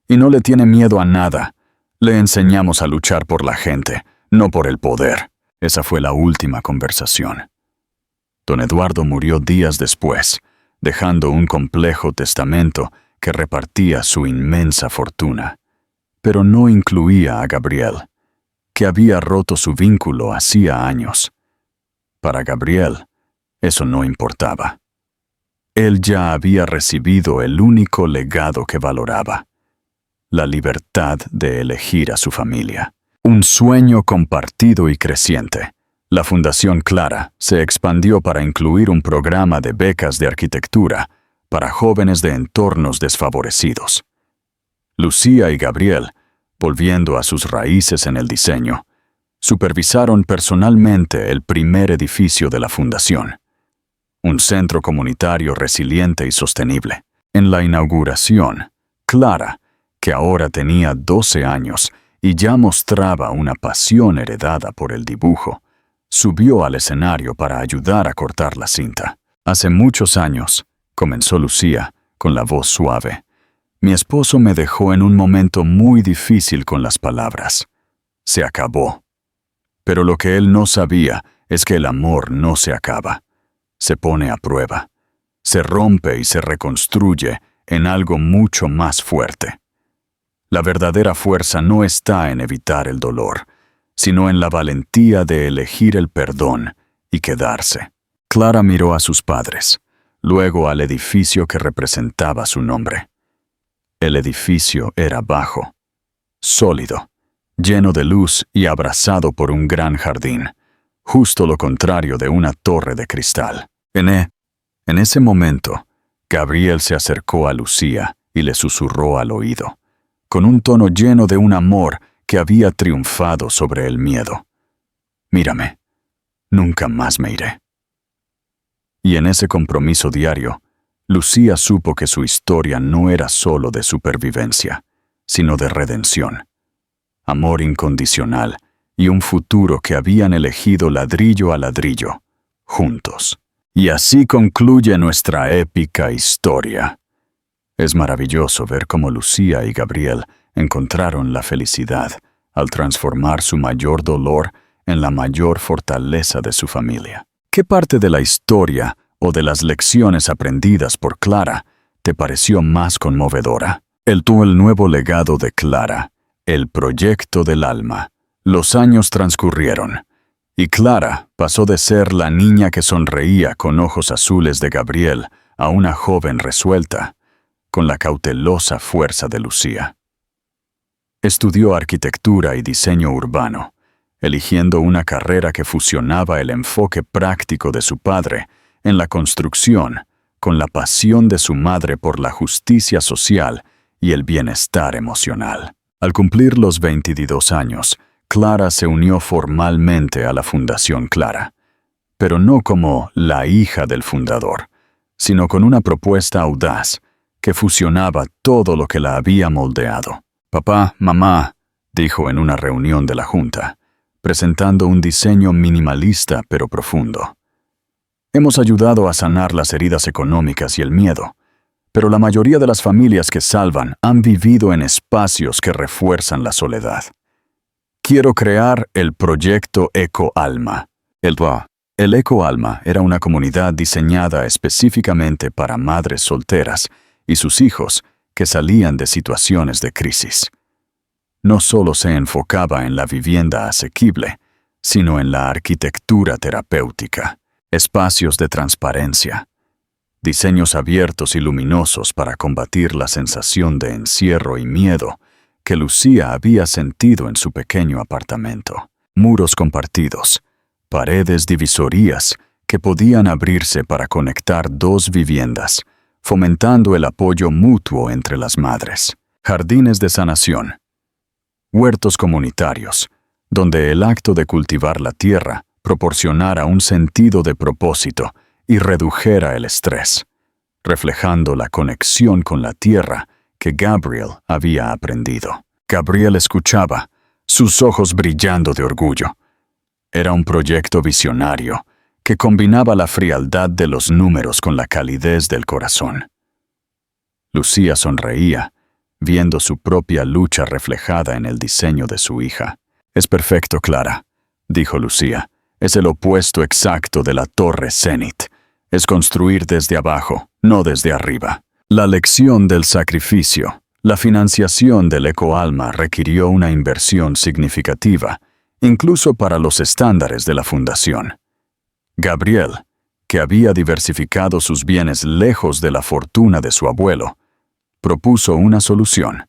«y no le tiene miedo a nada. Le enseñamos a luchar por la gente, no por el poder». Esa fue la última conversación. Don Eduardo murió días después, dejando un complejo testamento que repartía su inmensa fortuna, pero no incluía a Gabriel, que había roto su vínculo hacía años. Para Gabriel, eso no importaba. Él ya había recibido el único legado que valoraba: la libertad de elegir a su familia. Un sueño compartido y creciente. La Fundación Clara se expandió para incluir un programa de becas de arquitectura para jóvenes de entornos desfavorecidos. Lucía y Gabriel, volviendo a sus raíces en el diseño, supervisaron personalmente el primer edificio de la Fundación, un centro comunitario resiliente y sostenible. En la inauguración, Clara, que ahora tenía 12 años y ya mostraba una pasión heredada por el dibujo, subió al escenario para ayudar a cortar la cinta. «Hace muchos años», comenzó Lucía, con la voz suave, «mi esposo me dejó en un momento muy difícil con las palabras. Se acabó. Pero lo que él no sabía es que el amor no se acaba. Se pone a prueba. Se rompe y se reconstruye en algo mucho más fuerte. La verdadera fuerza no está en evitar el dolor, sino en la valentía de elegir el perdón y quedarse». Clara miró a sus padres, luego al edificio que representaba su nombre. El edificio era bajo, sólido, lleno de luz y abrazado por un gran jardín, justo lo contrario de una torre de cristal. En ese momento, Gabriel se acercó a Lucía y le susurró al oído, con un tono lleno de un amor que había triunfado sobre el miedo: «Mírame, nunca más me iré». Y en ese compromiso diario, Lucía supo que su historia no era solo de supervivencia, sino de redención, amor incondicional y un futuro que habían elegido ladrillo a ladrillo, juntos. Y así concluye nuestra épica historia. Es maravilloso ver cómo Lucía y Gabriel encontraron la felicidad al transformar su mayor dolor en la mayor fortaleza de su familia. ¿Qué parte de la historia o de las lecciones aprendidas por Clara te pareció más conmovedora? El nuevo legado de Clara, el proyecto del alma. Los años transcurrieron, y Clara pasó de ser la niña que sonreía con ojos azules de Gabriel a una joven resuelta, con la cautelosa fuerza de Lucía. Estudió arquitectura y diseño urbano, eligiendo una carrera que fusionaba el enfoque práctico de su padre en la construcción con la pasión de su madre por la justicia social y el bienestar emocional. Al cumplir los 22 años, Clara se unió formalmente a la Fundación Clara, pero no como la hija del fundador, sino con una propuesta audaz que fusionaba todo lo que la había moldeado. «Papá, mamá», dijo en una reunión de la Junta, presentando un diseño minimalista pero profundo. «Hemos ayudado a sanar las heridas económicas y el miedo, pero la mayoría de las familias que salvan han vivido en espacios que refuerzan la soledad. Quiero crear el proyecto Ecoalma». El Ecoalma era una comunidad diseñada específicamente para madres solteras y sus hijos que salían de situaciones de crisis. No solo se enfocaba en la vivienda asequible, sino en la arquitectura terapéutica, espacios de transparencia, diseños abiertos y luminosos para combatir la sensación de encierro y miedo que Lucía había sentido en su pequeño apartamento. Muros compartidos, paredes divisorías que podían abrirse para conectar dos viviendas, fomentando el apoyo mutuo entre las madres. Jardines de sanación. Huertos comunitarios, donde el acto de cultivar la tierra proporcionara un sentido de propósito y redujera el estrés, reflejando la conexión con la tierra que Gabriel había aprendido. Gabriel escuchaba, sus ojos brillando de orgullo. Era un proyecto visionario que combinaba la frialdad de los números con la calidez del corazón. Lucía sonreía, viendo su propia lucha reflejada en el diseño de su hija. «Es perfecto, Clara», dijo Lucía. «Es el opuesto exacto de la Torre Zenit. Es construir desde abajo, no desde arriba». La lección del sacrificio. La financiación del Ecoalma requirió una inversión significativa, incluso para los estándares de la fundación. Gabriel, que había diversificado sus bienes lejos de la fortuna de su abuelo, propuso una solución: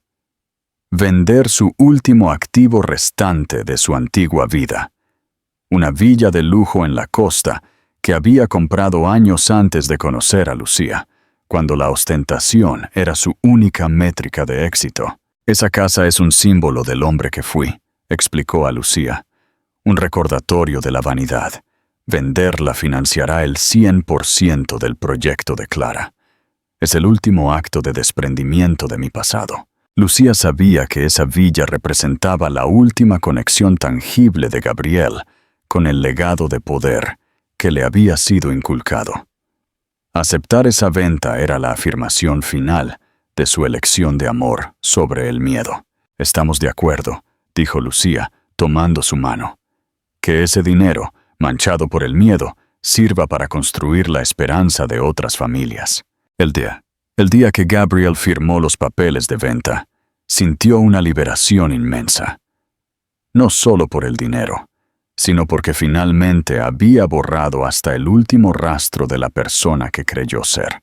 vender su último activo restante de su antigua vida, una villa de lujo en la costa que había comprado años antes de conocer a Lucía, cuando la ostentación era su única métrica de éxito. «Esa casa es un símbolo del hombre que fui», explicó a Lucía, «un recordatorio de la vanidad. Venderla financiará el 100% del proyecto de Clara. Es el último acto de desprendimiento de mi pasado». Lucía sabía que esa villa representaba la última conexión tangible de Gabriel con el legado de poder que le había sido inculcado. Aceptar esa venta era la afirmación final de su elección de amor sobre el miedo. «Estamos de acuerdo», dijo Lucía, tomando su mano. «Que ese dinero, manchado por el miedo, sirva para construir la esperanza de otras familias». El día que Gabriel firmó los papeles de venta, sintió una liberación inmensa. No solo por el dinero, sino porque finalmente había borrado hasta el último rastro de la persona que creyó ser,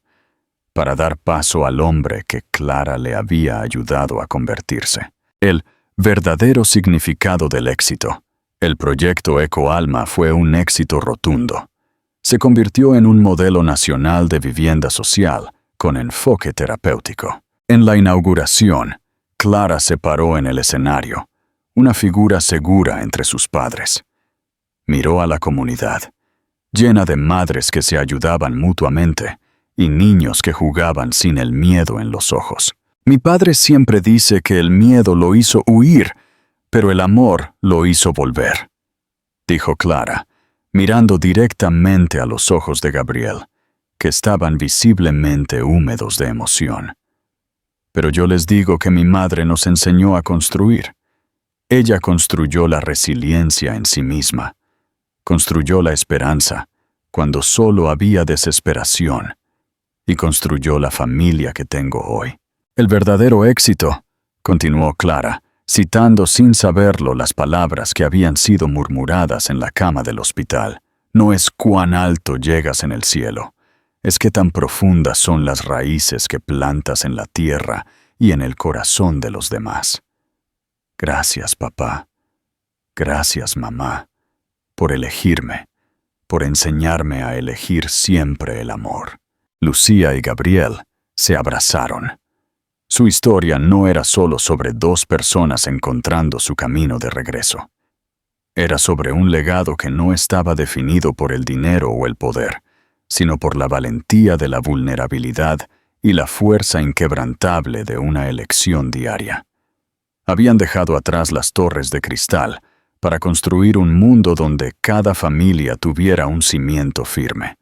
para dar paso al hombre que Clara le había ayudado a convertirse. El verdadero significado del éxito. El proyecto Ecoalma fue un éxito rotundo. Se convirtió en un modelo nacional de vivienda social con enfoque terapéutico. En la inauguración, Clara se paró en el escenario, una figura segura entre sus padres. Miró a la comunidad, llena de madres que se ayudaban mutuamente y niños que jugaban sin el miedo en los ojos. «Mi padre siempre dice que el miedo lo hizo huir, Pero el amor lo hizo volver, dijo Clara, mirando directamente a los ojos de Gabriel, que estaban visiblemente húmedos de emoción. Pero yo les digo que mi madre nos enseñó a construir. Ella construyó la resiliencia en sí misma, construyó la esperanza cuando solo había desesperación, y construyó la familia que tengo hoy. El verdadero éxito, continuó Clara, citando sin saberlo las palabras que habían sido murmuradas en la cama del hospital, no es cuán alto llegas en el cielo, es que tan profundas son las raíces que plantas en la tierra y en el corazón de los demás. Gracias, papá. Gracias, mamá, por elegirme, por enseñarme a elegir siempre el amor. Lucía y Gabriel se abrazaron. Su historia no era solo sobre dos personas encontrando su camino de regreso. Era sobre un legado que no estaba definido por el dinero o el poder, sino por la valentía de la vulnerabilidad y la fuerza inquebrantable de una elección diaria. Habían dejado atrás las torres de cristal para construir un mundo donde cada familia tuviera un cimiento firme.